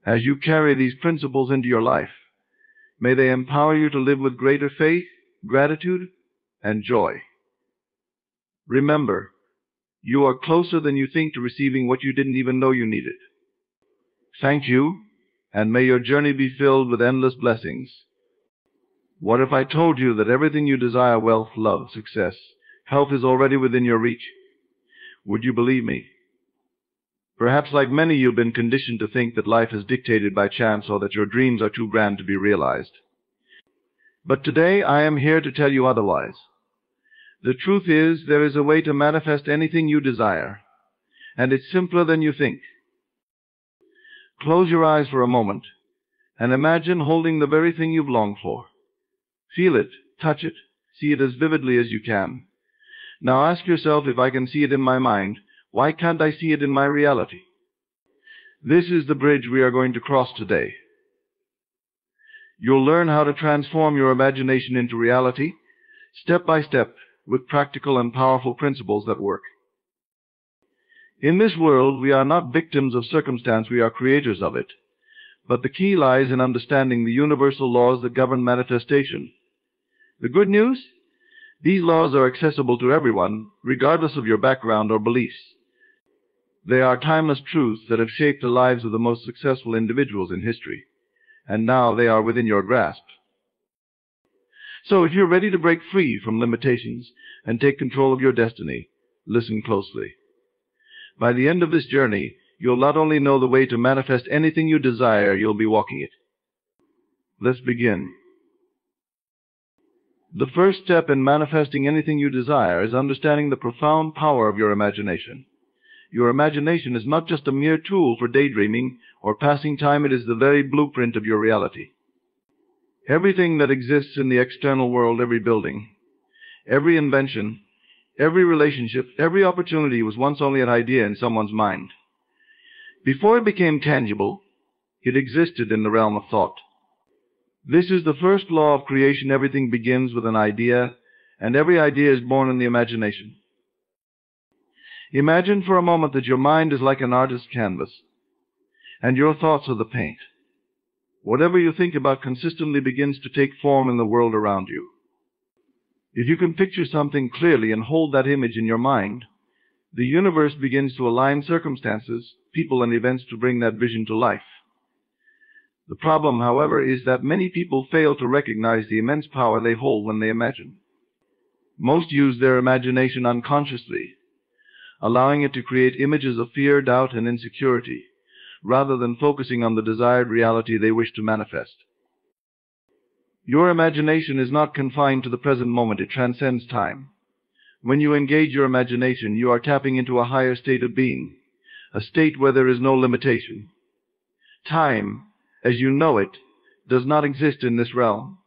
As you carry these principles into your life, may they empower you to live with greater faith, gratitude, and joy. Remember, you are closer than you think to receiving what you didn't even know you needed. Thank you, and may your journey be filled with endless blessings. What if I told you that everything you desire, wealth, love, success, health, is already within your reach? Would you believe me? Perhaps like many, you've been conditioned to think that life is dictated by chance or that your dreams are too grand to be realized. But today I am here to tell you otherwise. The truth is, there is a way to manifest anything you desire, and it's simpler than you think. Close your eyes for a moment and imagine holding the very thing you've longed for. Feel it, touch it, see it as vividly as you can. Now ask yourself, if I can see it in my mind, why can't I see it in my reality? This is the bridge we are going to cross today. You'll learn how to transform your imagination into reality, step by step, with practical and powerful principles that work. In this world, we are not victims of circumstance, we are creators of it. But the key lies in understanding the universal laws that govern manifestation. The good news? These laws are accessible to everyone, regardless of your background or beliefs. They are timeless truths that have shaped the lives of the most successful individuals in history, and now they are within your grasp. So if you're ready to break free from limitations and take control of your destiny, listen closely. By the end of this journey, you'll not only know the way to manifest anything you desire, you'll be walking it. Let's begin. The first step in manifesting anything you desire is understanding the profound power of your imagination. Your imagination is not just a mere tool for daydreaming or passing time, it is the very blueprint of your reality. Everything that exists in the external world, every building, every invention, every relationship, every opportunity was once only an idea in someone's mind. Before it became tangible, it existed in the realm of thought. This is the first law of creation. Everything begins with an idea, and every idea is born in the imagination. Imagine for a moment that your mind is like an artist's canvas, and your thoughts are the paint. Whatever you think about consistently begins to take form in the world around you. If you can picture something clearly and hold that image in your mind, the universe begins to align circumstances, people, and events to bring that vision to life. The problem, however, is that many people fail to recognize the immense power they hold when they imagine. Most use their imagination unconsciously, allowing it to create images of fear, doubt, and insecurity, rather than focusing on the desired reality they wish to manifest. Your imagination is not confined to the present moment, it transcends time. When you engage your imagination, you are tapping into a higher state of being, a state where there is no limitation. Time, as you know it, does not exist in this realm.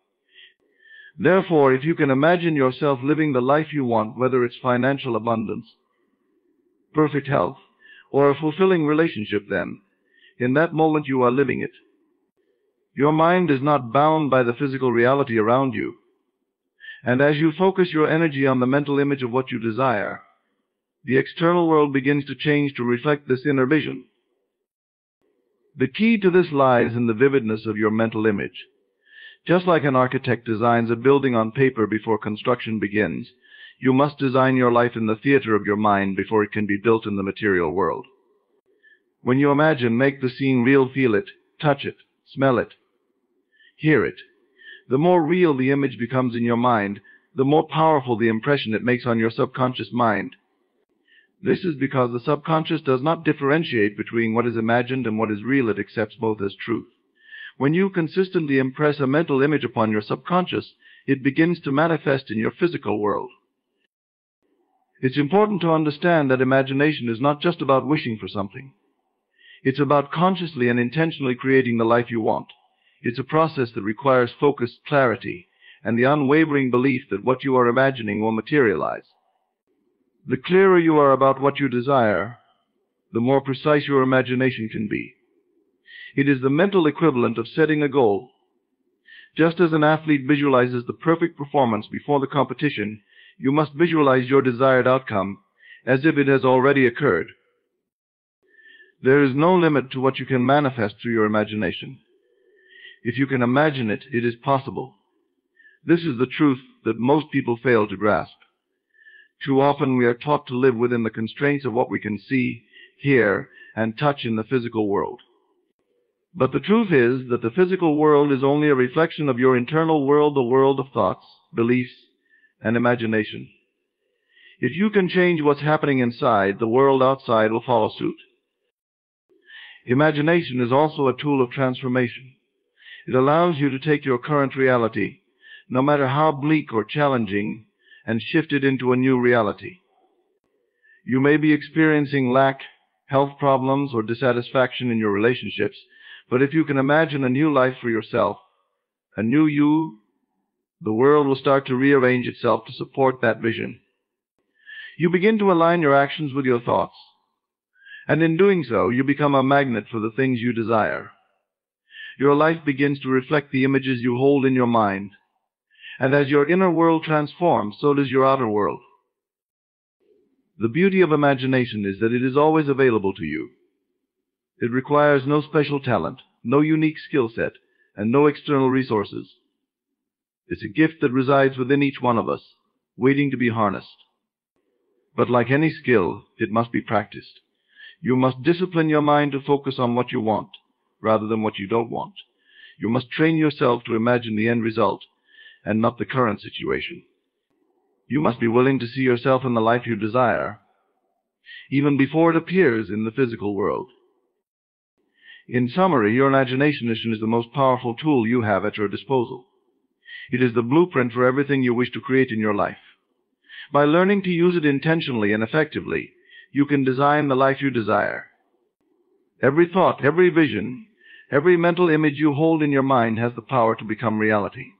Therefore, if you can imagine yourself living the life you want, whether it's financial abundance, perfect health, or a fulfilling relationship, then, in that moment you are living it. Your mind is not bound by the physical reality around you. And as you focus your energy on the mental image of what you desire, the external world begins to change to reflect this inner vision. The key to this lies in the vividness of your mental image. Just like an architect designs a building on paper before construction begins, you must design your life in the theater of your mind before it can be built in the material world. When you imagine, make the scene real, feel it, touch it, smell it, hear it. The more real the image becomes in your mind, the more powerful the impression it makes on your subconscious mind. This is because the subconscious does not differentiate between what is imagined and what is real. It accepts both as truth. When you consistently impress a mental image upon your subconscious, it begins to manifest in your physical world. It's important to understand that imagination is not just about wishing for something. It's about consciously and intentionally creating the life you want. It's a process that requires focused clarity and the unwavering belief that what you are imagining will materialize. The clearer you are about what you desire, the more precise your imagination can be. It is the mental equivalent of setting a goal. Just as an athlete visualizes the perfect performance before the competition, you must visualize your desired outcome as if it has already occurred. There is no limit to what you can manifest through your imagination. If you can imagine it, it is possible. This is the truth that most people fail to grasp. Too often we are taught to live within the constraints of what we can see, hear, and touch in the physical world. But the truth is that the physical world is only a reflection of your internal world, the world of thoughts, beliefs, and imagination. If you can change what's happening inside, the world outside will follow suit. Imagination is also a tool of transformation. It allows you to take your current reality, no matter how bleak or challenging, and shift it into a new reality. You may be experiencing lack, health problems, or dissatisfaction in your relationships, but if you can imagine a new life for yourself, a new you, the world will start to rearrange itself to support that vision. You begin to align your actions with your thoughts, and in doing so, you become a magnet for the things you desire. Your life begins to reflect the images you hold in your mind, and as your inner world transforms, so does your outer world. The beauty of imagination is that it is always available to you. It requires no special talent, no unique skill set, and no external resources. It's a gift that resides within each one of us, waiting to be harnessed. But like any skill, it must be practiced. You must discipline your mind to focus on what you want, rather than what you don't want. You must train yourself to imagine the end result, and not the current situation. You must be willing to see yourself in the life you desire, even before it appears in the physical world. In summary, your imagination is the most powerful tool you have at your disposal. It is the blueprint for everything you wish to create in your life. By learning to use it intentionally and effectively, you can design the life you desire. Every thought, every vision, every mental image you hold in your mind has the power to become reality.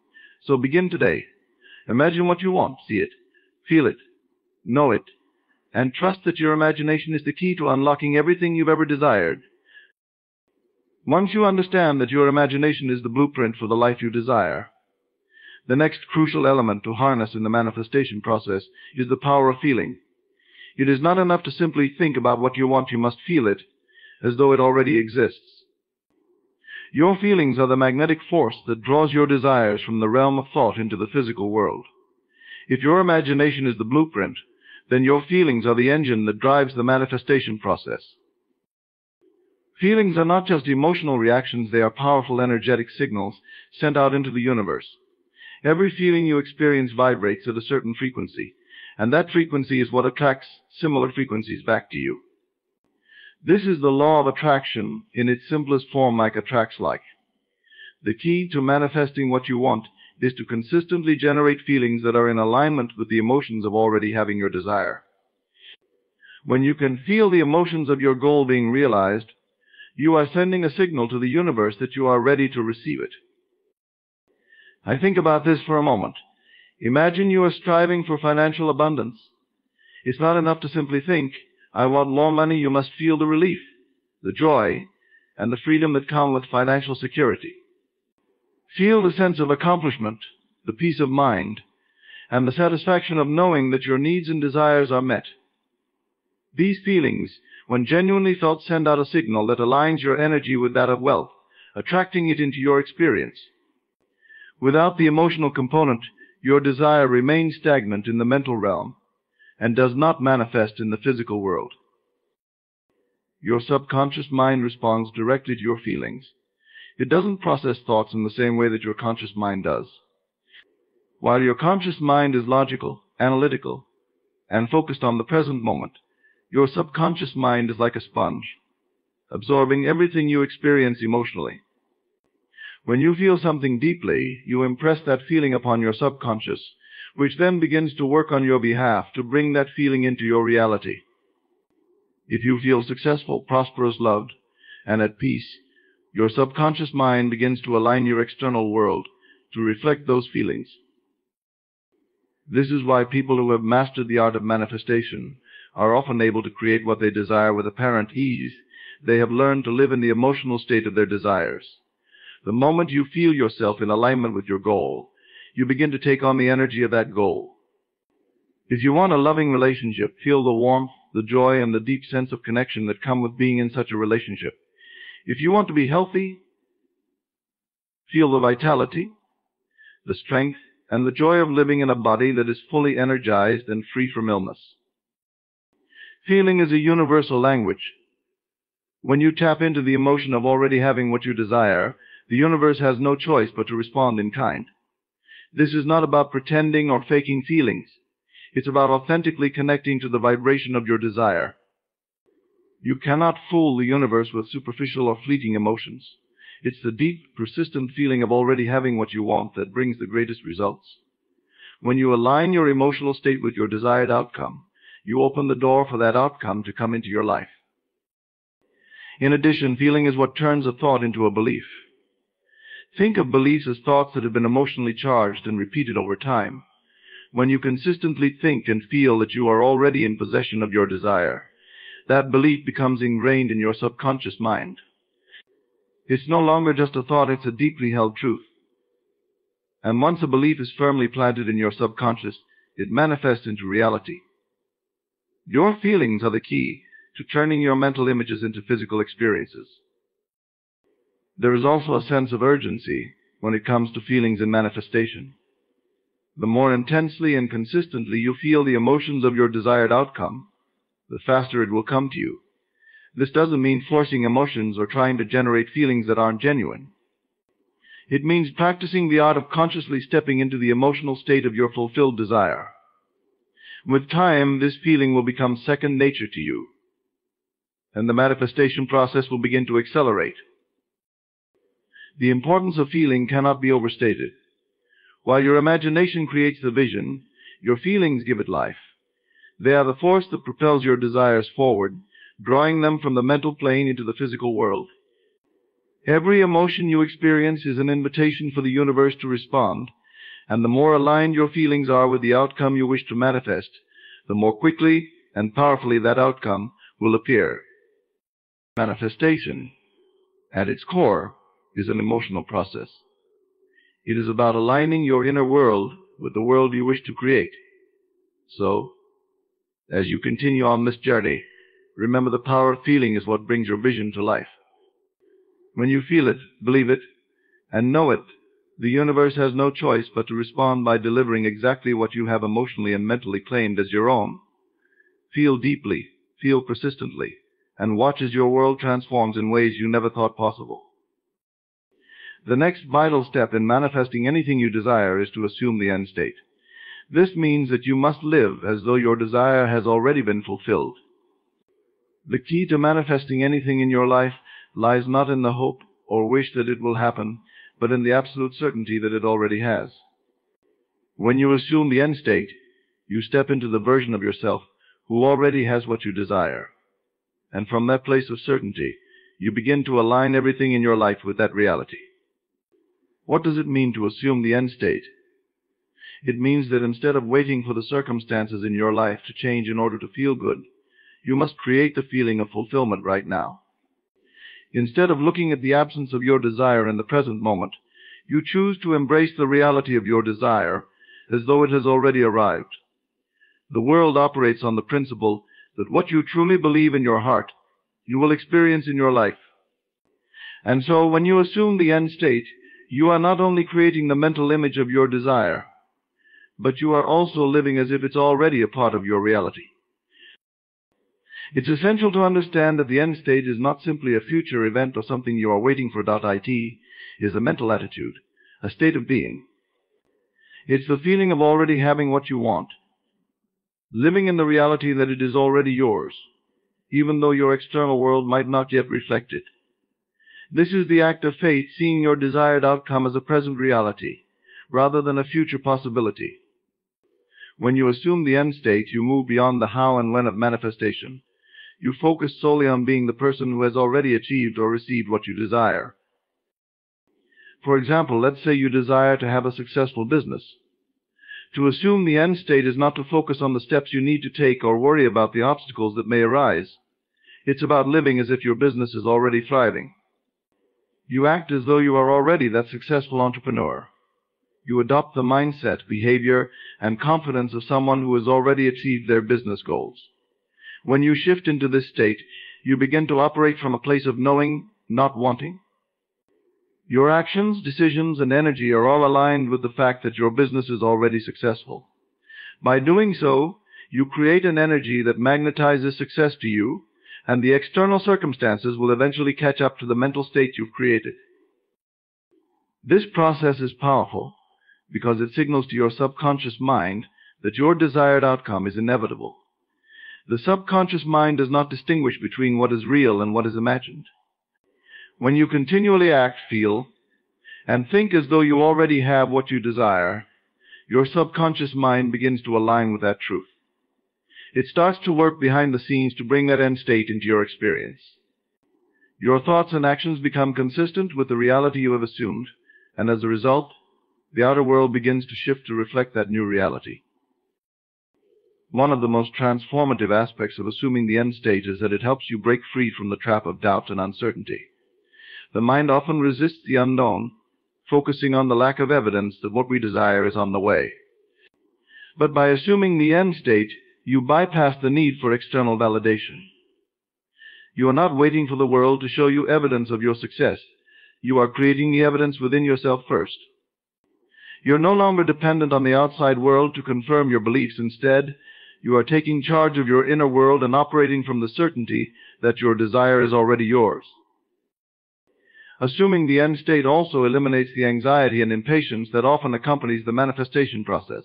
So begin today. Imagine what you want, see it, feel it, know it, and trust that your imagination is the key to unlocking everything you've ever desired. Once you understand that your imagination is the blueprint for the life you desire, the next crucial element to harness in the manifestation process is the power of feeling. It is not enough to simply think about what you want, you must feel it as though it already exists. Your feelings are the magnetic force that draws your desires from the realm of thought into the physical world. If your imagination is the blueprint, then your feelings are the engine that drives the manifestation process. Feelings are not just emotional reactions, they are powerful energetic signals sent out into the universe. Every feeling you experience vibrates at a certain frequency, and that frequency is what attracts similar frequencies back to you. This is the law of attraction in its simplest form, like attracts like. The key to manifesting what you want is to consistently generate feelings that are in alignment with the emotions of already having your desire. When you can feel the emotions of your goal being realized, you are sending a signal to the universe that you are ready to receive it. I think about this for a moment. Imagine you are striving for financial abundance. It's not enough to simply think, I want more money. You must feel the relief, the joy, and the freedom that come with financial security. Feel the sense of accomplishment, the peace of mind, and the satisfaction of knowing that your needs and desires are met. These feelings, when genuinely felt, send out a signal that aligns your energy with that of wealth, attracting it into your experience. Without the emotional component, your desire remains stagnant in the mental realm and does not manifest in the physical world. Your subconscious mind responds directly to your feelings. It doesn't process thoughts in the same way that your conscious mind does. While your conscious mind is logical, analytical, and focused on the present moment, your subconscious mind is like a sponge, absorbing everything you experience emotionally. When you feel something deeply, you impress that feeling upon your subconscious, which then begins to work on your behalf to bring that feeling into your reality. If you feel successful, prosperous, loved, and at peace, your subconscious mind begins to align your external world to reflect those feelings. This is why people who have mastered the art of manifestation are often able to create what they desire with apparent ease. They have learned to live in the emotional state of their desires. The moment you feel yourself in alignment with your goal, you begin to take on the energy of that goal. If you want a loving relationship, feel the warmth, the joy, and the deep sense of connection that come with being in such a relationship. If you want to be healthy, feel the vitality, the strength, and the joy of living in a body that is fully energized and free from illness. Feeling is a universal language. When you tap into the emotion of already having what you desire, the universe has no choice but to respond in kind. This is not about pretending or faking feelings. It's about authentically connecting to the vibration of your desire. You cannot fool the universe with superficial or fleeting emotions. It's the deep, persistent feeling of already having what you want that brings the greatest results. When you align your emotional state with your desired outcome, you open the door for that outcome to come into your life. In addition, feeling is what turns a thought into a belief. Think of beliefs as thoughts that have been emotionally charged and repeated over time. When you consistently think and feel that you are already in possession of your desire, that belief becomes ingrained in your subconscious mind. It's no longer just a thought, it's a deeply held truth. And once a belief is firmly planted in your subconscious, it manifests into reality. Your feelings are the key to turning your mental images into physical experiences. There is also a sense of urgency when it comes to feelings and manifestation. The more intensely and consistently you feel the emotions of your desired outcome, the faster it will come to you. This doesn't mean forcing emotions or trying to generate feelings that aren't genuine. It means practicing the art of consciously stepping into the emotional state of your fulfilled desire. With time, this feeling will become second nature to you, and the manifestation process will begin to accelerate. The importance of feeling cannot be overstated. While your imagination creates the vision, your feelings give it life. They are the force that propels your desires forward, drawing them from the mental plane into the physical world. Every emotion you experience is an invitation for the universe to respond, and the more aligned your feelings are with the outcome you wish to manifest, the more quickly and powerfully that outcome will appear. Manifestation, at its core, is an emotional process. It is about aligning your inner world with the world you wish to create. So, as you continue on this journey, remember the power of feeling is what brings your vision to life. When you feel it, believe it, and know it, the universe has no choice but to respond by delivering exactly what you have emotionally and mentally claimed as your own. Feel deeply, feel persistently, and watch as your world transforms in ways you never thought possible. The next vital step in manifesting anything you desire is to assume the end state. This means that you must live as though your desire has already been fulfilled. The key to manifesting anything in your life lies not in the hope or wish that it will happen, but in the absolute certainty that it already has. When you assume the end state, you step into the version of yourself who already has what you desire. And from that place of certainty, you begin to align everything in your life with that reality. What does it mean to assume the end state? It means that instead of waiting for the circumstances in your life to change in order to feel good, you must create the feeling of fulfillment right now. Instead of looking at the absence of your desire in the present moment, you choose to embrace the reality of your desire as though it has already arrived. The world operates on the principle that what you truly believe in your heart, you will experience in your life. And so when you assume the end state, you are not only creating the mental image of your desire, but you are also living as if it's already a part of your reality. It's essential to understand that the end state is not simply a future event or something you are waiting for. It is a mental attitude, a state of being. It's the feeling of already having what you want, living in the reality that it is already yours, even though your external world might not yet reflect it. This is the act of faith, seeing your desired outcome as a present reality, rather than a future possibility. When you assume the end state, you move beyond the how and when of manifestation. You focus solely on being the person who has already achieved or received what you desire. For example, let's say you desire to have a successful business. To assume the end state is not to focus on the steps you need to take or worry about the obstacles that may arise. It's about living as if your business is already thriving. You act as though you are already that successful entrepreneur. You adopt the mindset, behavior, and confidence of someone who has already achieved their business goals. When you shift into this state, you begin to operate from a place of knowing, not wanting. Your actions, decisions, and energy are all aligned with the fact that your business is already successful. By doing so, you create an energy that magnetizes success to you and the external circumstances will eventually catch up to the mental state you've created. This process is powerful because it signals to your subconscious mind that your desired outcome is inevitable. The subconscious mind does not distinguish between what is real and what is imagined. When you continually act, feel, and think as though you already have what you desire, your subconscious mind begins to align with that truth. It starts to work behind the scenes to bring that end state into your experience. Your thoughts and actions become consistent with the reality you have assumed, and as a result, the outer world begins to shift to reflect that new reality. One of the most transformative aspects of assuming the end state is that it helps you break free from the trap of doubt and uncertainty. The mind often resists the unknown, focusing on the lack of evidence that what we desire is on the way. But by assuming the end state, you bypass the need for external validation. You are not waiting for the world to show you evidence of your success. You are creating the evidence within yourself first. You're no longer dependent on the outside world to confirm your beliefs. Instead, you are taking charge of your inner world and operating from the certainty that your desire is already yours. Assuming the end state also eliminates the anxiety and impatience that often accompanies the manifestation process.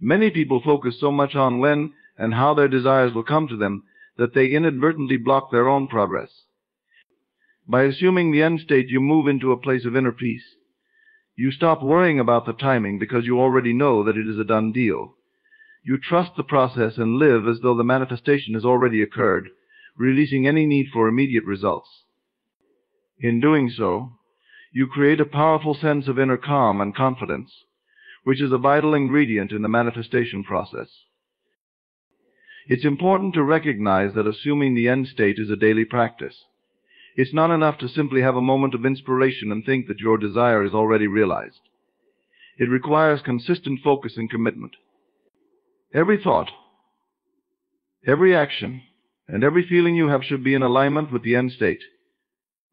Many people focus so much on when and how their desires will come to them that they inadvertently block their own progress. By assuming the end state, you move into a place of inner peace. You stop worrying about the timing because you already know that it is a done deal. You trust the process and live as though the manifestation has already occurred, releasing any need for immediate results. In doing so, you create a powerful sense of inner calm and confidence, which is a vital ingredient in the manifestation process. It's important to recognize that assuming the end state is a daily practice. It's not enough to simply have a moment of inspiration and think that your desire is already realized. It requires consistent focus and commitment. Every thought, every action, and every feeling you have should be in alignment with the end state.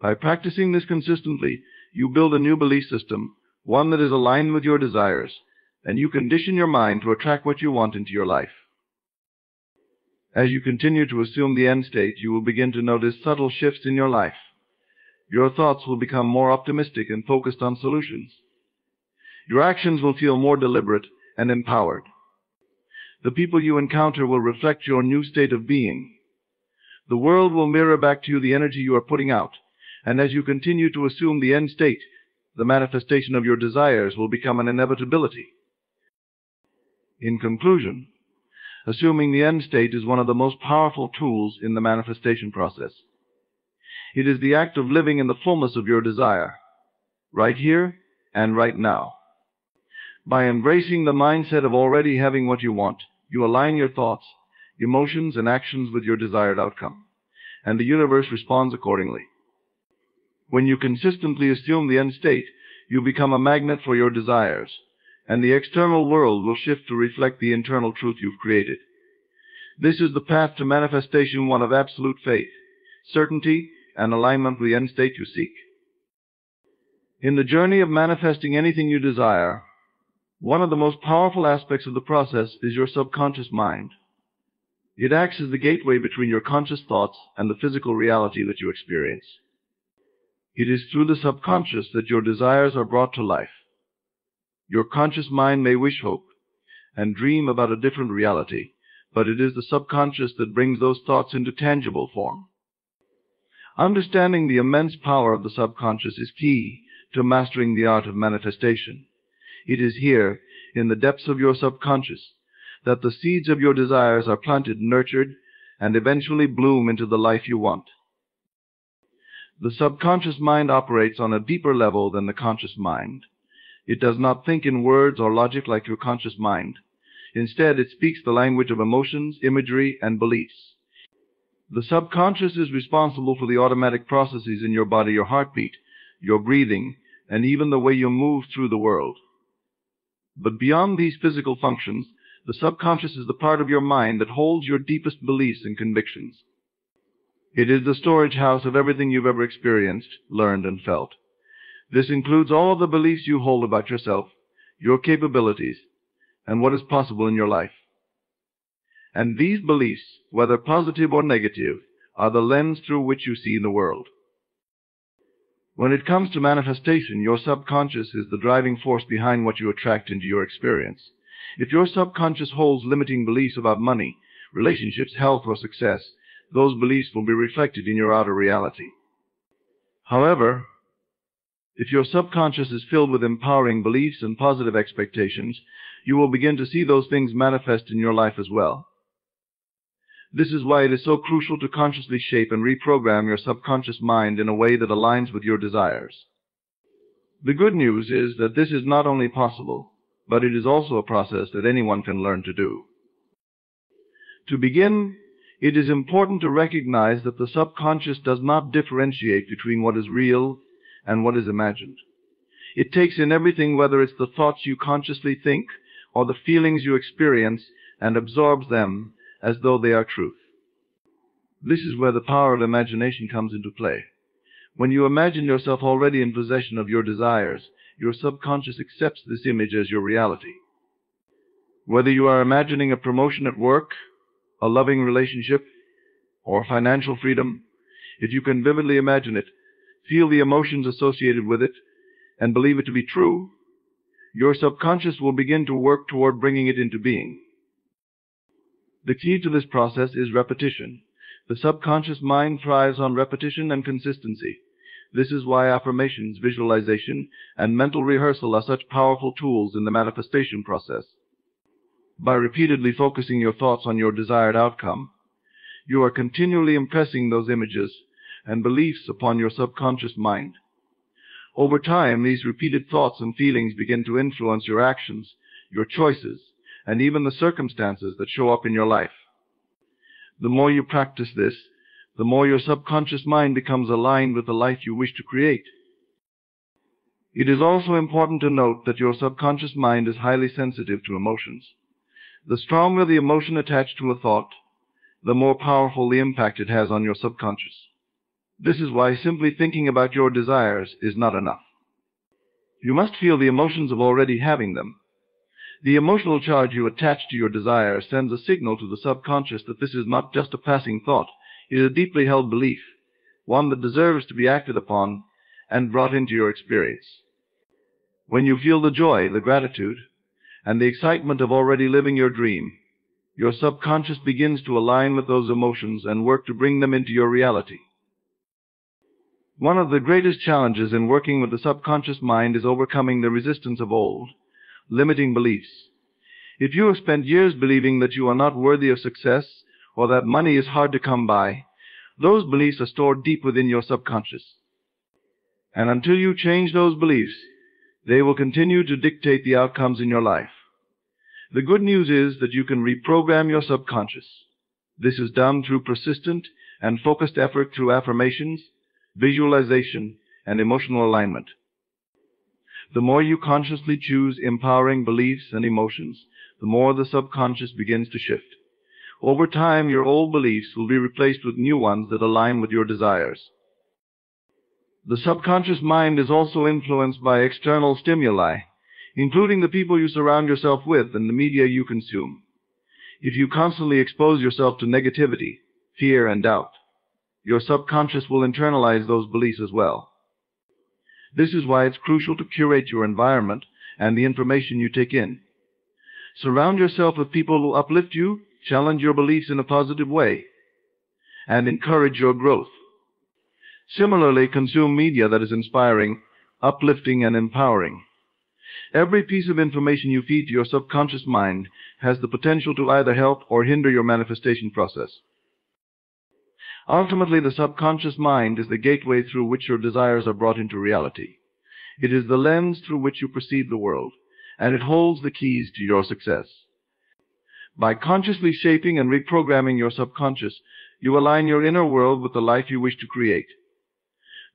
By practicing this consistently, you build a new belief system, one that is aligned with your desires, and you condition your mind to attract what you want into your life. As you continue to assume the end state, you will begin to notice subtle shifts in your life. Your thoughts will become more optimistic and focused on solutions. Your actions will feel more deliberate and empowered. The people you encounter will reflect your new state of being. The world will mirror back to you the energy you are putting out, and as you continue to assume the end state, the manifestation of your desires will become an inevitability. In conclusion, assuming the end state is one of the most powerful tools in the manifestation process. It is the act of living in the fullness of your desire, right here and right now. By embracing the mindset of already having what you want, you align your thoughts, emotions, and actions with your desired outcome, and the universe responds accordingly. When you consistently assume the end state, you become a magnet for your desires, and the external world will shift to reflect the internal truth you've created. This is the path to manifestation, one of absolute faith, certainty, and alignment with the end state you seek. In the journey of manifesting anything you desire, one of the most powerful aspects of the process is your subconscious mind. It acts as the gateway between your conscious thoughts and the physical reality that you experience. It is through the subconscious that your desires are brought to life. Your conscious mind may wish hope and dream about a different reality, but it is the subconscious that brings those thoughts into tangible form. Understanding the immense power of the subconscious is key to mastering the art of manifestation. It is here, in the depths of your subconscious, that the seeds of your desires are planted, nurtured, and eventually bloom into the life you want. The subconscious mind operates on a deeper level than the conscious mind. It does not think in words or logic like your conscious mind. Instead, it speaks the language of emotions, imagery, and beliefs. The subconscious is responsible for the automatic processes in your body, your heartbeat, your breathing, and even the way you move through the world. But beyond these physical functions, the subconscious is the part of your mind that holds your deepest beliefs and convictions. It is the storage house of everything you've ever experienced, learned, and felt. This includes all of the beliefs you hold about yourself, your capabilities, and what is possible in your life. And these beliefs, whether positive or negative, are the lens through which you see the world. When it comes to manifestation, your subconscious is the driving force behind what you attract into your experience. If your subconscious holds limiting beliefs about money, relationships, health, or success, those beliefs will be reflected in your outer reality. However, if your subconscious is filled with empowering beliefs and positive expectations, you will begin to see those things manifest in your life as well. This is why it is so crucial to consciously shape and reprogram your subconscious mind in a way that aligns with your desires. The good news is that this is not only possible, but it is also a process that anyone can learn to do. To begin, it is important to recognize that the subconscious does not differentiate between what is real and what is imagined. It takes in everything, whether it's the thoughts you consciously think or the feelings you experience, and absorbs them as though they are truth. This is where the power of imagination comes into play. When you imagine yourself already in possession of your desires, your subconscious accepts this image as your reality. Whether you are imagining a promotion at work, a loving relationship, or financial freedom, if you can vividly imagine it, feel the emotions associated with it, and believe it to be true, your subconscious will begin to work toward bringing it into being. The key to this process is repetition. The subconscious mind thrives on repetition and consistency. This is why affirmations, visualization, and mental rehearsal are such powerful tools in the manifestation process. By repeatedly focusing your thoughts on your desired outcome, you are continually impressing those images and beliefs upon your subconscious mind. Over time, these repeated thoughts and feelings begin to influence your actions, your choices, and even the circumstances that show up in your life. The more you practice this, the more your subconscious mind becomes aligned with the life you wish to create. It is also important to note that your subconscious mind is highly sensitive to emotions. The stronger the emotion attached to a thought, the more powerful the impact it has on your subconscious. This is why simply thinking about your desires is not enough. You must feel the emotions of already having them. The emotional charge you attach to your desire sends a signal to the subconscious that this is not just a passing thought. It is a deeply held belief, one that deserves to be acted upon and brought into your experience. When you feel the joy, the gratitude, and the excitement of already living your dream, your subconscious begins to align with those emotions and work to bring them into your reality. One of the greatest challenges in working with the subconscious mind is overcoming the resistance of old, limiting beliefs. If you have spent years believing that you are not worthy of success or that money is hard to come by, those beliefs are stored deep within your subconscious. And until you change those beliefs, they will continue to dictate the outcomes in your life. The good news is that you can reprogram your subconscious. This is done through persistent and focused effort through affirmations, visualization, and emotional alignment. The more you consciously choose empowering beliefs and emotions, the more the subconscious begins to shift. Over time, your old beliefs will be replaced with new ones that align with your desires. The subconscious mind is also influenced by external stimuli, including the people you surround yourself with and the media you consume. If you constantly expose yourself to negativity, fear, and doubt, your subconscious will internalize those beliefs as well. This is why it's crucial to curate your environment and the information you take in. Surround yourself with people who uplift you, challenge your beliefs in a positive way, and encourage your growth. Similarly, consume media that is inspiring, uplifting, and empowering. Every piece of information you feed to your subconscious mind has the potential to either help or hinder your manifestation process. Ultimately, the subconscious mind is the gateway through which your desires are brought into reality. It is the lens through which you perceive the world, and it holds the keys to your success. By consciously shaping and reprogramming your subconscious, you align your inner world with the life you wish to create.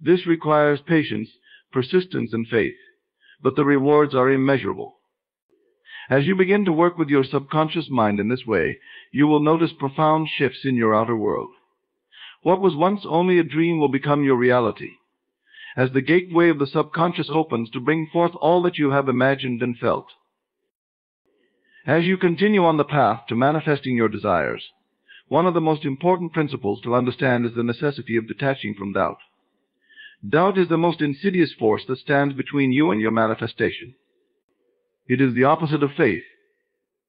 This requires patience, persistence, and faith, but the rewards are immeasurable. As you begin to work with your subconscious mind in this way, you will notice profound shifts in your outer world. What was once only a dream will become your reality, as the gateway of the subconscious opens to bring forth all that you have imagined and felt. As you continue on the path to manifesting your desires, One of the most important principles to understand is the necessity of detaching from doubt. Doubt is the most insidious force that stands between you and your manifestation. It is the opposite of faith,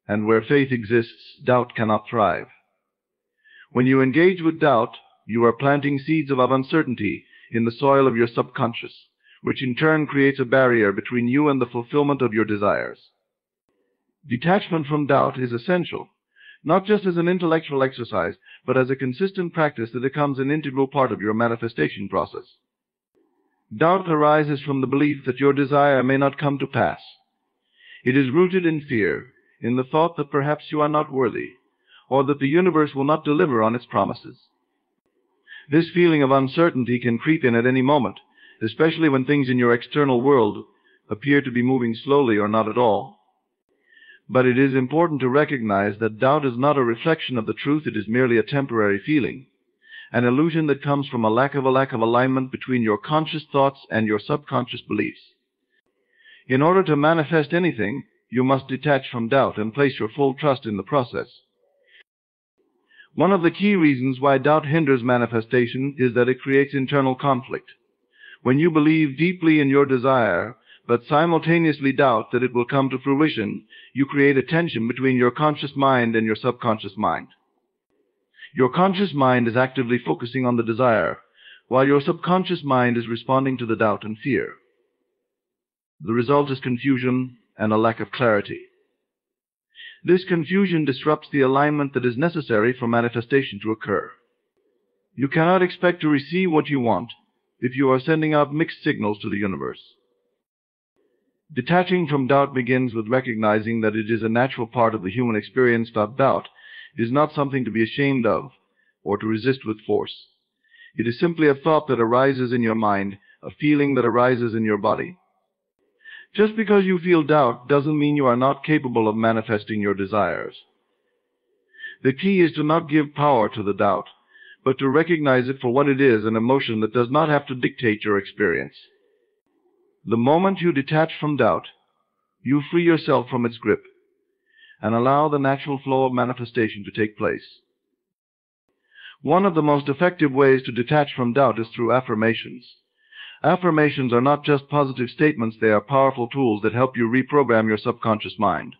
and where faith exists, doubt cannot thrive. When you engage with doubt, you are planting seeds of uncertainty in the soil of your subconscious, which in turn creates a barrier between you and the fulfillment of your desires. Detachment from doubt is essential, not just as an intellectual exercise, but as a consistent practice that becomes an integral part of your manifestation process. Doubt arises from the belief that your desire may not come to pass. It is rooted in fear, in the thought that perhaps you are not worthy, or that the universe will not deliver on its promises. This feeling of uncertainty can creep in at any moment, especially when things in your external world appear to be moving slowly or not at all. But it is important to recognize that doubt is not a reflection of the truth. It is merely a temporary feeling, an illusion that comes from a lack of alignment between your conscious thoughts and your subconscious beliefs. In order to manifest anything, you must detach from doubt and place your full trust in the process. One of the key reasons why doubt hinders manifestation is that it creates internal conflict. When you believe deeply in your desire, but simultaneously doubt that it will come to fruition, you create a tension between your conscious mind and your subconscious mind. Your conscious mind is actively focusing on the desire, while your subconscious mind is responding to the doubt and fear. The result is confusion and a lack of clarity. This confusion disrupts the alignment that is necessary for manifestation to occur. You cannot expect to receive what you want if you are sending out mixed signals to the universe. Detaching from doubt begins with recognizing that it is a natural part of the human experience. Doubt is not something to be ashamed of or to resist with force. It is simply a thought that arises in your mind, a feeling that arises in your body. Just because you feel doubt doesn't mean you are not capable of manifesting your desires. The key is to not give power to the doubt, but to recognize it for what it is, an emotion that does not have to dictate your experience. The moment you detach from doubt, you free yourself from its grip and allow the natural flow of manifestation to take place. One of the most effective ways to detach from doubt is through affirmations. Affirmations are not just positive statements, they are powerful tools that help you reprogram your subconscious mind.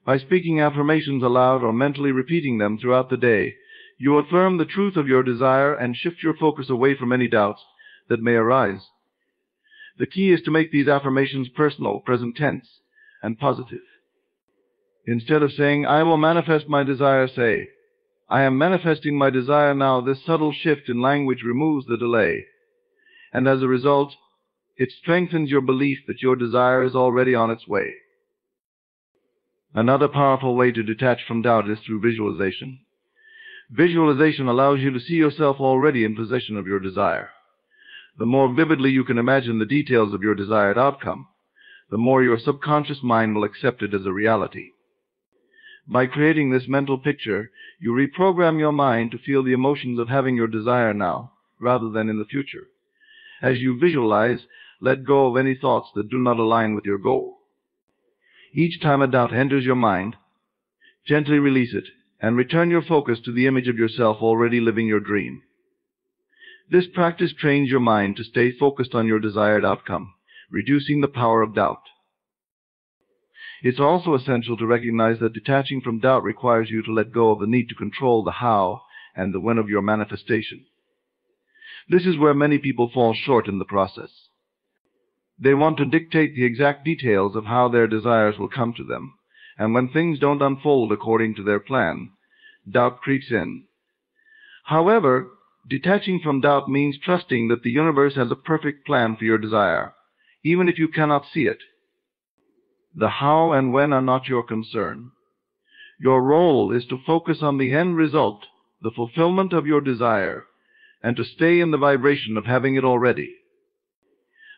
By speaking affirmations aloud or mentally repeating them throughout the day, you affirm the truth of your desire and shift your focus away from any doubts that may arise. The key is to make these affirmations personal, present tense, and positive. Instead of saying, "I will manifest my desire," say, "I am manifesting my desire now." This subtle shift in language removes the delay, and as a result, it strengthens your belief that your desire is already on its way. Another powerful way to detach from doubt is through visualization. Visualization allows you to see yourself already in possession of your desire. The more vividly you can imagine the details of your desired outcome, the more your subconscious mind will accept it as a reality. By creating this mental picture, you reprogram your mind to feel the emotions of having your desire now, rather than in the future. As you visualize, let go of any thoughts that do not align with your goal. Each time a doubt enters your mind, gently release it and return your focus to the image of yourself already living your dream. This practice trains your mind to stay focused on your desired outcome, reducing the power of doubt. It's also essential to recognize that detaching from doubt requires you to let go of the need to control the how and the when of your manifestation. This is where many people fall short in the process. They want to dictate the exact details of how their desires will come to them, and when things don't unfold according to their plan, doubt creeps in. However, detaching from doubt means trusting that the universe has a perfect plan for your desire, even if you cannot see it. The how and when are not your concern. Your role is to focus on the end result, the fulfillment of your desire, and to stay in the vibration of having it already.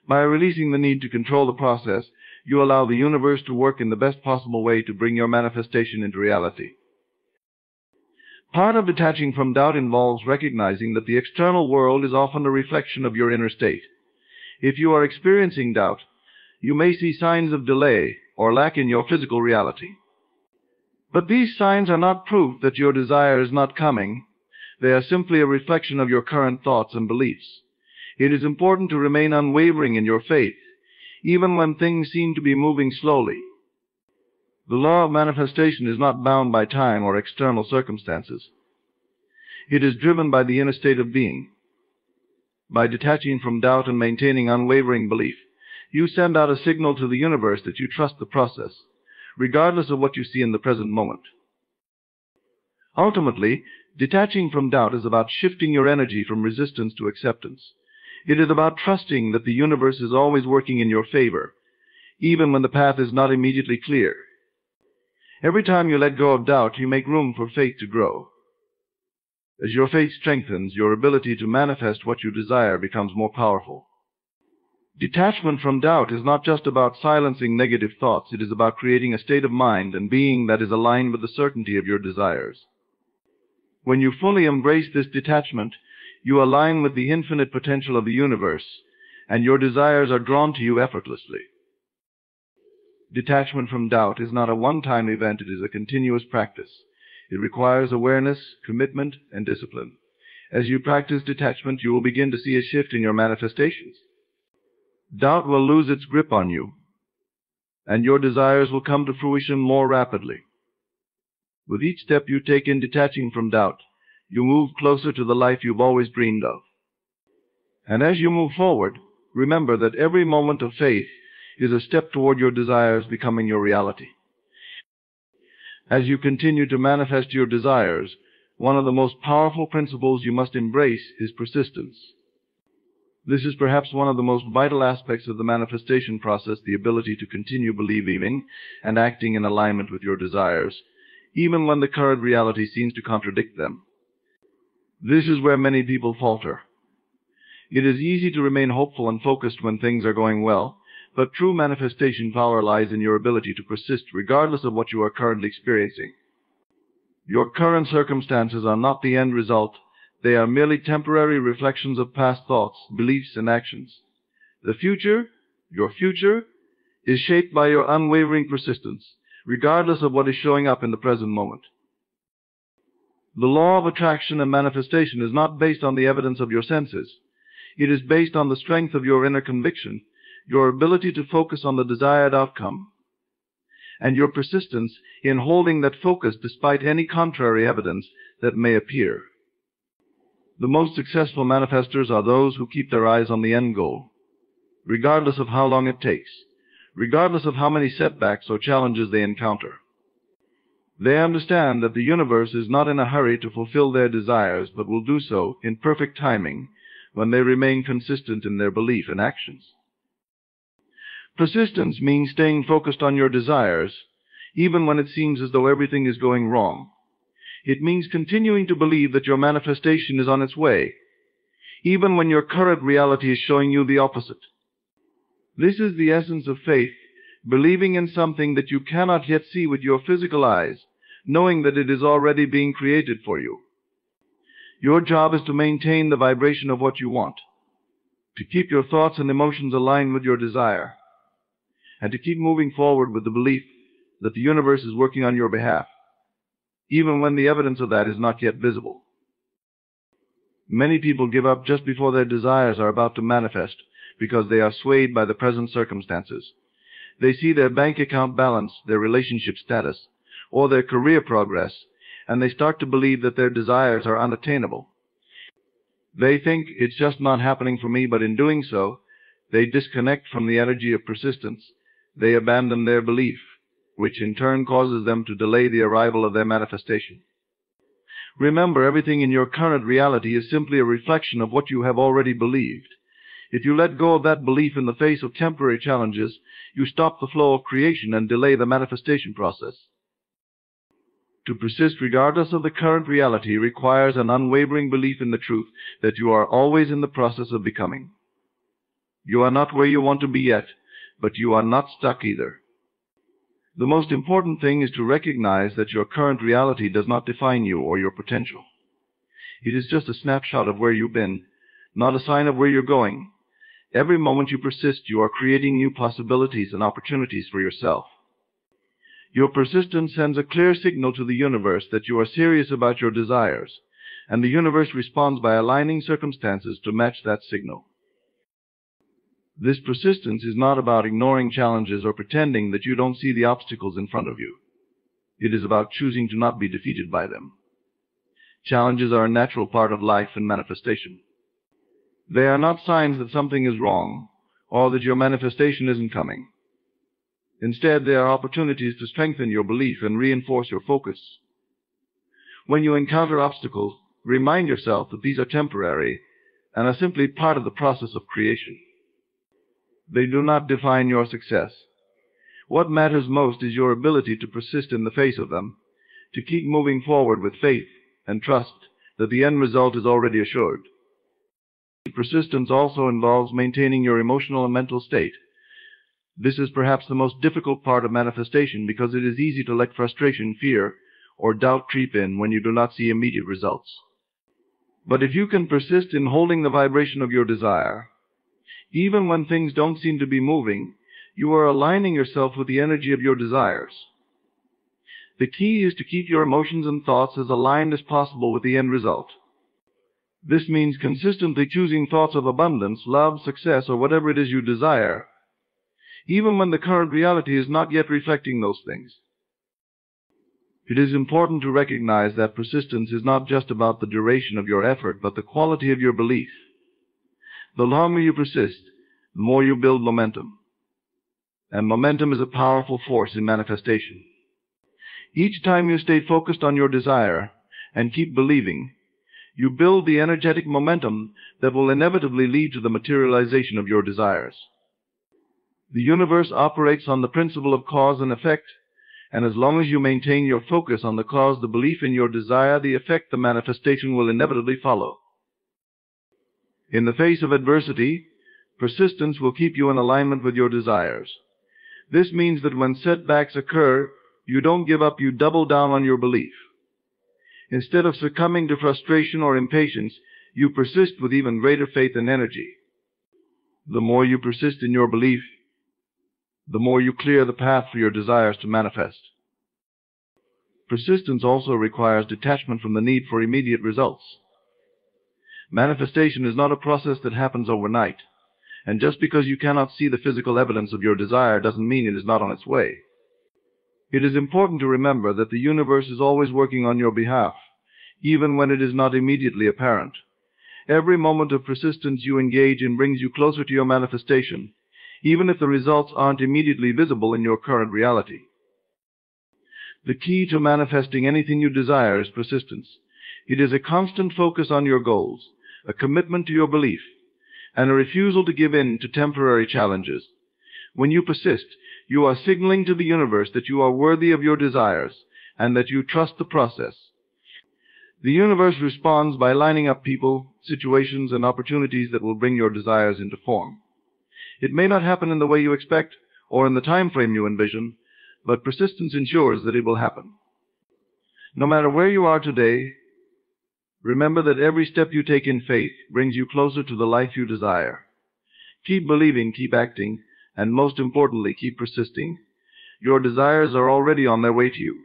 By releasing the need to control the process, you allow the universe to work in the best possible way to bring your manifestation into reality. Part of detaching from doubt involves recognizing that the external world is often a reflection of your inner state. If you are experiencing doubt, you may see signs of delay or lack in your physical reality. But these signs are not proof that your desire is not coming. They are simply a reflection of your current thoughts and beliefs. It is important to remain unwavering in your faith, even when things seem to be moving slowly. The law of manifestation is not bound by time or external circumstances. It is driven by the inner state of being. By detaching from doubt and maintaining unwavering belief, you send out a signal to the universe that you trust the process, regardless of what you see in the present moment. Ultimately, detaching from doubt is about shifting your energy from resistance to acceptance. It is about trusting that the universe is always working in your favor, even when the path is not immediately clear. Every time you let go of doubt, you make room for faith to grow. As your faith strengthens, your ability to manifest what you desire becomes more powerful. Detachment from doubt is not just about silencing negative thoughts. It is about creating a state of mind and being that is aligned with the certainty of your desires. When you fully embrace this detachment, you align with the infinite potential of the universe, and your desires are drawn to you effortlessly. Detachment from doubt is not a one-time event. It is a continuous practice. It requires awareness, commitment, and discipline. As you practice detachment, you will begin to see a shift in your manifestations. Doubt will lose its grip on you, and your desires will come to fruition more rapidly. With each step you take in detaching from doubt, you move closer to the life you've always dreamed of. And as you move forward, remember that every moment of faith is a step toward your desires becoming your reality. As you continue to manifest your desires, one of the most powerful principles you must embrace is persistence. This is perhaps one of the most vital aspects of the manifestation process, the ability to continue believing and acting in alignment with your desires, even when the current reality seems to contradict them. This is where many people falter. It is easy to remain hopeful and focused when things are going well, but true manifestation power lies in your ability to persist regardless of what you are currently experiencing. Your current circumstances are not the end result. They are merely temporary reflections of past thoughts, beliefs, and actions. The future, your future, is shaped by your unwavering persistence, regardless of what is showing up in the present moment. The law of attraction and manifestation is not based on the evidence of your senses. It is based on the strength of your inner conviction, your ability to focus on the desired outcome, and your persistence in holding that focus despite any contrary evidence that may appear. The most successful manifestors are those who keep their eyes on the end goal, regardless of how long it takes, regardless of how many setbacks or challenges they encounter. They understand that the universe is not in a hurry to fulfill their desires, but will do so in perfect timing when they remain consistent in their belief and actions. Persistence means staying focused on your desires, even when it seems as though everything is going wrong. It means continuing to believe that your manifestation is on its way, even when your current reality is showing you the opposite. This is the essence of faith, believing in something that you cannot yet see with your physical eyes, knowing that it is already being created for you. Your job is to maintain the vibration of what you want, to keep your thoughts and emotions aligned with your desire, and to keep moving forward with the belief that the universe is working on your behalf, even when the evidence of that is not yet visible. Many people give up just before their desires are about to manifest because they are swayed by the present circumstances. They see their bank account balance, their relationship status, or their career progress, and they start to believe that their desires are unattainable. They think it's just not happening for me, but in doing so, they disconnect from the energy of persistence. They abandon their belief, which in turn causes them to delay the arrival of their manifestation. Remember, everything in your current reality is simply a reflection of what you have already believed. If you let go of that belief in the face of temporary challenges, you stop the flow of creation and delay the manifestation process. To persist regardless of the current reality requires an unwavering belief in the truth that you are always in the process of becoming. You are not where you want to be yet, but you are not stuck either. The most important thing is to recognize that your current reality does not define you or your potential. It is just a snapshot of where you've been, not a sign of where you're going. Every moment you persist, you are creating new possibilities and opportunities for yourself. Your persistence sends a clear signal to the universe that you are serious about your desires, and the universe responds by aligning circumstances to match that signal. This persistence is not about ignoring challenges or pretending that you don't see the obstacles in front of you. It is about choosing to not be defeated by them. Challenges are a natural part of life and manifestation. They are not signs that something is wrong or that your manifestation isn't coming. Instead, they are opportunities to strengthen your belief and reinforce your focus. When you encounter obstacles, remind yourself that these are temporary and are simply part of the process of creation. They do not define your success. What matters most is your ability to persist in the face of them, to keep moving forward with faith and trust that the end result is already assured. Persistence also involves maintaining your emotional and mental state. This is perhaps the most difficult part of manifestation because it is easy to let frustration, fear, or doubt creep in when you do not see immediate results. But if you can persist in holding the vibration of your desire, even when things don't seem to be moving, you are aligning yourself with the energy of your desires. The key is to keep your emotions and thoughts as aligned as possible with the end result. This means consistently choosing thoughts of abundance, love, success, or whatever it is you desire, even when the current reality is not yet reflecting those things. It is important to recognize that persistence is not just about the duration of your effort, but the quality of your belief. The longer you persist, the more you build momentum. And momentum is a powerful force in manifestation. Each time you stay focused on your desire and keep believing, you build the energetic momentum that will inevitably lead to the materialization of your desires. The universe operates on the principle of cause and effect, and as long as you maintain your focus on the cause, the belief in your desire, the effect, the manifestation will inevitably follow. In the face of adversity, persistence will keep you in alignment with your desires. This means that when setbacks occur, you don't give up, you double down on your belief. Instead of succumbing to frustration or impatience, you persist with even greater faith and energy. The more you persist in your belief, the more you clear the path for your desires to manifest. Persistence also requires detachment from the need for immediate results. Manifestation is not a process that happens overnight, and just because you cannot see the physical evidence of your desire doesn't mean it is not on its way. It is important to remember that the universe is always working on your behalf, even when it is not immediately apparent. Every moment of persistence you engage in brings you closer to your manifestation, even if the results aren't immediately visible in your current reality. The key to manifesting anything you desire is persistence. It is a constant focus on your goals, a commitment to your belief, and a refusal to give in to temporary challenges. When you persist, you are signaling to the universe that you are worthy of your desires and that you trust the process. The universe responds by lining up people, situations, and opportunities that will bring your desires into form. It may not happen in the way you expect or in the time frame you envision, but persistence ensures that it will happen. No matter where you are today, remember that every step you take in faith brings you closer to the life you desire. Keep believing, keep acting, and most importantly, keep persisting. Your desires are already on their way to you.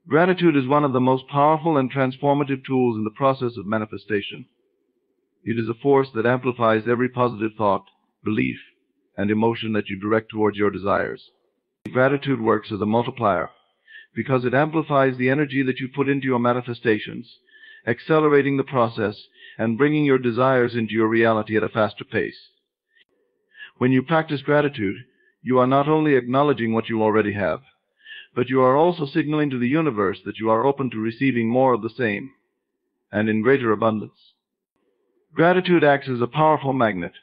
Gratitude is one of the most powerful and transformative tools in the process of manifestation. It is a force that amplifies every positive thought, belief, and emotion that you direct towards your desires. Gratitude works as a multiplier because it amplifies the energy that you put into your manifestations, accelerating the process and bringing your desires into your reality at a faster pace. When you practice gratitude, you are not only acknowledging what you already have, but you are also signaling to the universe that you are open to receiving more of the same, and in greater abundance. Gratitude acts as a powerful magnet,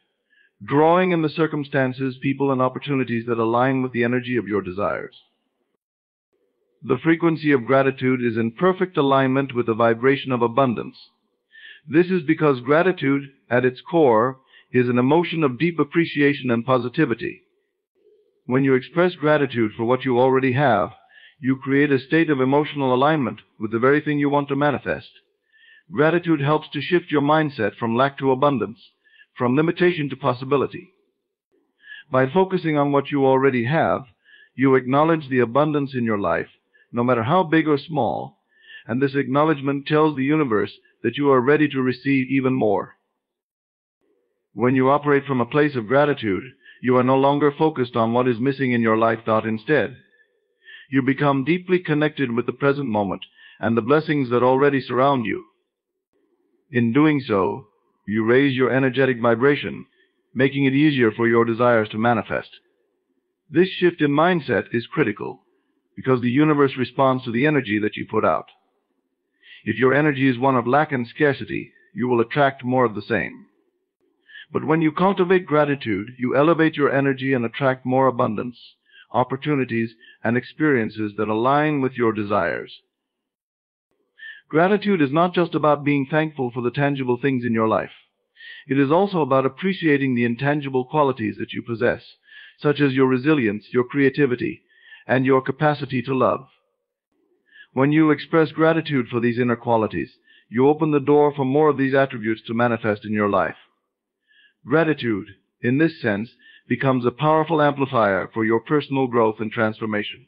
drawing in the circumstances, people, and opportunities that align with the energy of your desires. The frequency of gratitude is in perfect alignment with the vibration of abundance. This is because gratitude, at its core, is an emotion of deep appreciation and positivity. When you express gratitude for what you already have, you create a state of emotional alignment with the very thing you want to manifest. Gratitude helps to shift your mindset from lack to abundance, from limitation to possibility. By focusing on what you already have, You acknowledge the abundance in your life, no matter how big or small, and this acknowledgement tells the universe that you are ready to receive even more. When you operate from a place of gratitude, you are no longer focused on what is missing in your life. Instead, you become deeply connected with the present moment and the blessings that already surround you. In doing so, you raise your energetic vibration, making it easier for your desires to manifest. This shift in mindset is critical because the universe responds to the energy that you put out. If your energy is one of lack and scarcity, you will attract more of the same. But when you cultivate gratitude, you elevate your energy and attract more abundance, opportunities, and experiences that align with your desires. Gratitude is not just about being thankful for the tangible things in your life. It is also about appreciating the intangible qualities that you possess, such as your resilience, your creativity, and your capacity to love. When you express gratitude for these inner qualities, you open the door for more of these attributes to manifest in your life. Gratitude, in this sense, becomes a powerful amplifier for your personal growth and transformation.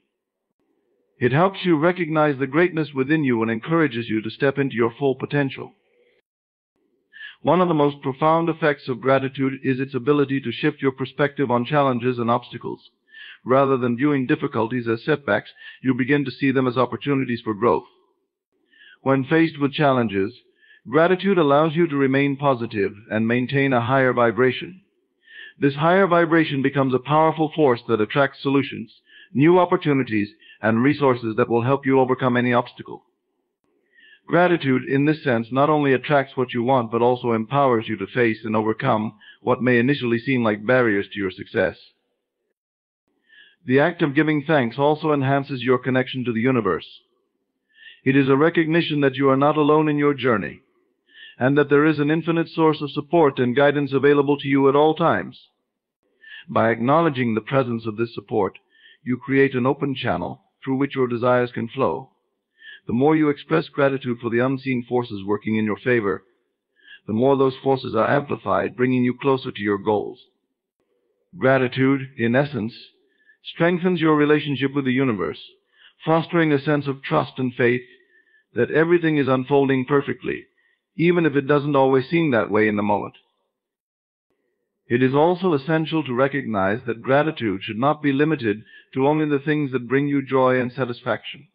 It helps you recognize the greatness within you and encourages you to step into your full potential. One of the most profound effects of gratitude is its ability to shift your perspective on challenges and obstacles. Rather than viewing difficulties as setbacks, you begin to see them as opportunities for growth. When faced with challenges, gratitude allows you to remain positive and maintain a higher vibration. This higher vibration becomes a powerful force that attracts solutions, new opportunities, and resources that will help you overcome any obstacle. Gratitude, in this sense, not only attracts what you want, but also empowers you to face and overcome what may initially seem like barriers to your success. The act of giving thanks also enhances your connection to the universe. It is a recognition that you are not alone in your journey, and that there is an infinite source of support and guidance available to you at all times. By acknowledging the presence of this support, you create an open channel through which your desires can flow. The more you express gratitude for the unseen forces working in your favor, the more those forces are amplified, bringing you closer to your goals. Gratitude, in essence, strengthens your relationship with the universe, fostering a sense of trust and faith that everything is unfolding perfectly, even if it doesn't always seem that way in the moment. It is also essential to recognize that gratitude should not be limited to only the things that bring you joy and satisfaction.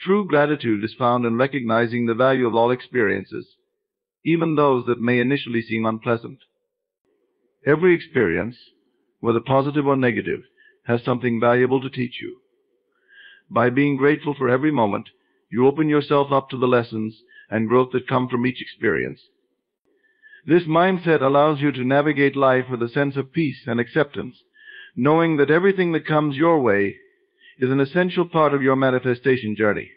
True gratitude is found in recognizing the value of all experiences, even those that may initially seem unpleasant. Every experience, whether positive or negative, has something valuable to teach you. By being grateful for every moment, you open yourself up to the lessons and growth that come from each experience. This mindset allows you to navigate life with a sense of peace and acceptance, knowing that everything that comes your way is an essential part of your manifestation journey.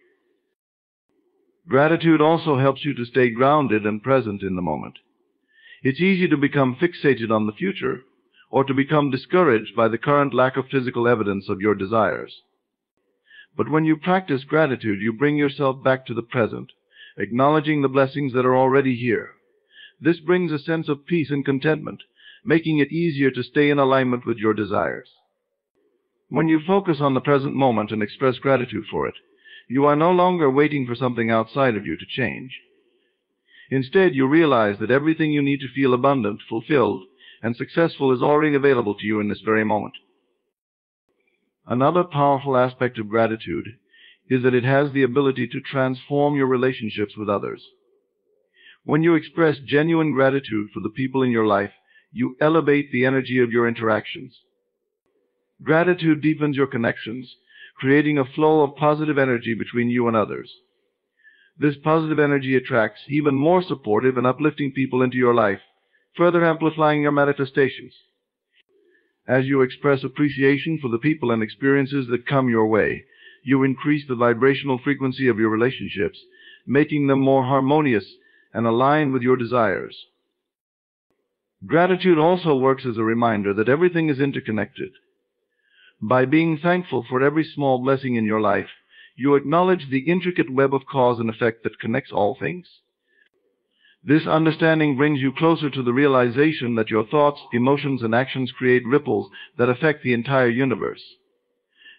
Gratitude also helps you to stay grounded and present in the moment. It's easy to become fixated on the future, or to become discouraged by the current lack of physical evidence of your desires. But when you practice gratitude, you bring yourself back to the present, acknowledging the blessings that are already here. This brings a sense of peace and contentment, making it easier to stay in alignment with your desires. When you focus on the present moment and express gratitude for it, you are no longer waiting for something outside of you to change. Instead, you realize that everything you need to feel abundant, fulfilled, and successful is already available to you in this very moment. Another powerful aspect of gratitude is that it has the ability to transform your relationships with others. When you express genuine gratitude for the people in your life, you elevate the energy of your interactions. Gratitude deepens your connections, creating a flow of positive energy between you and others. This positive energy attracts even more supportive and uplifting people into your life, further amplifying your manifestations. As you express appreciation for the people and experiences that come your way, you increase the vibrational frequency of your relationships, making them more harmonious and aligned with your desires. Gratitude also works as a reminder that everything is interconnected. By being thankful for every small blessing in your life, you acknowledge the intricate web of cause and effect that connects all things. This understanding brings you closer to the realization that your thoughts, emotions, and actions create ripples that affect the entire universe.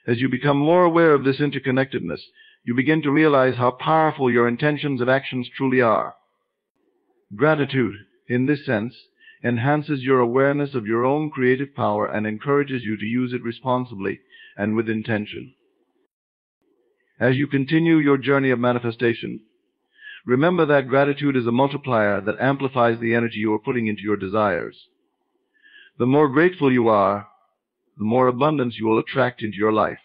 As you become more aware of this interconnectedness, you begin to realize how powerful your intentions and actions truly are. Gratitude, in this sense, enhances your awareness of your own creative power and encourages you to use it responsibly and with intention. As you continue your journey of manifestation, remember that gratitude is a multiplier that amplifies the energy you are putting into your desires. The more grateful you are, the more abundance you will attract into your life.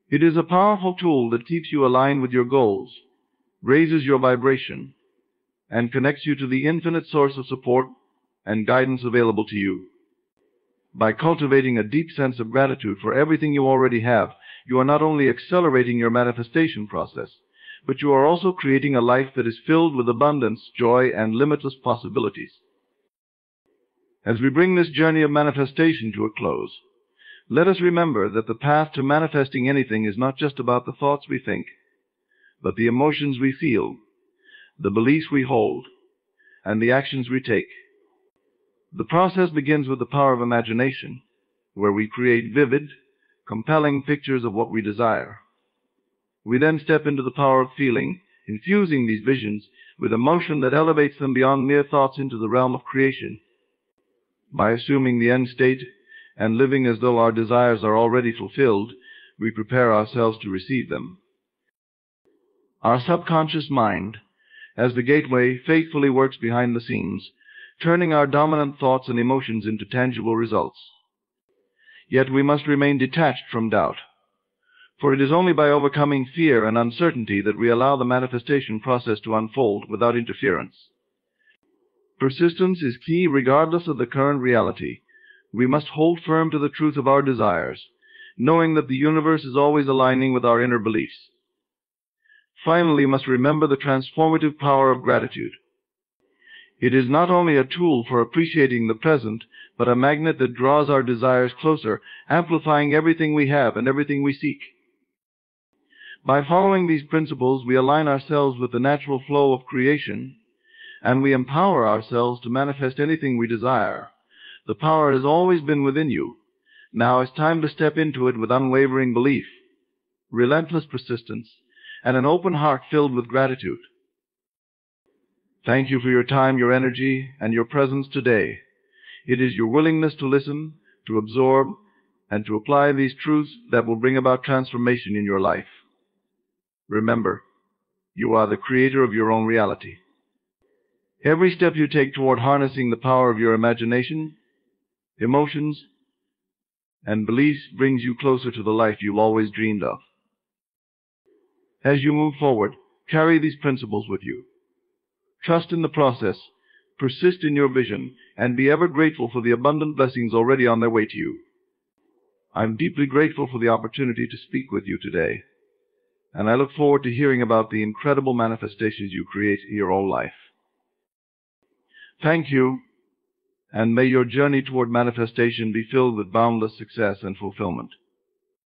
It is a powerful tool that keeps you aligned with your goals, raises your vibration, and connects you to the infinite source of support and guidance available to you. By cultivating a deep sense of gratitude for everything you already have, you are not only accelerating your manifestation process, but you are also creating a life that is filled with abundance, joy, and limitless possibilities. As we bring this journey of manifestation to a close, let us remember that the path to manifesting anything is not just about the thoughts we think, but the emotions we feel, the beliefs we hold, and the actions we take. The process begins with the power of imagination, where we create vivid, compelling pictures of what we desire. We then step into the power of feeling, infusing these visions with emotion that elevates them beyond mere thoughts into the realm of creation. By assuming the end state and living as though our desires are already fulfilled, we prepare ourselves to receive them. Our subconscious mind, as the gateway, faithfully works behind the scenes, turning our dominant thoughts and emotions into tangible results. Yet we must remain detached from doubt, for it is only by overcoming fear and uncertainty that we allow the manifestation process to unfold without interference. Persistence is key regardless of the current reality. We must hold firm to the truth of our desires, knowing that the universe is always aligning with our inner beliefs. Finally, we must remember the transformative power of gratitude. It is not only a tool for appreciating the present, but a magnet that draws our desires closer, amplifying everything we have and everything we seek. By following these principles, we align ourselves with the natural flow of creation, and we empower ourselves to manifest anything we desire. The power has always been within you. Now it's time to step into it with unwavering belief, relentless persistence, and an open heart filled with gratitude. Thank you for your time, your energy, and your presence today. It is your willingness to listen, to absorb, and to apply these truths that will bring about transformation in your life. Remember, you are the creator of your own reality. Every step you take toward harnessing the power of your imagination, emotions, and beliefs brings you closer to the life you've always dreamed of. As you move forward, carry these principles with you. Trust in the process, persist in your vision, and be ever grateful for the abundant blessings already on their way to you. I'm deeply grateful for the opportunity to speak with you today, and I look forward to hearing about the incredible manifestations you create in your own life. Thank you, and may your journey toward manifestation be filled with boundless success and fulfillment.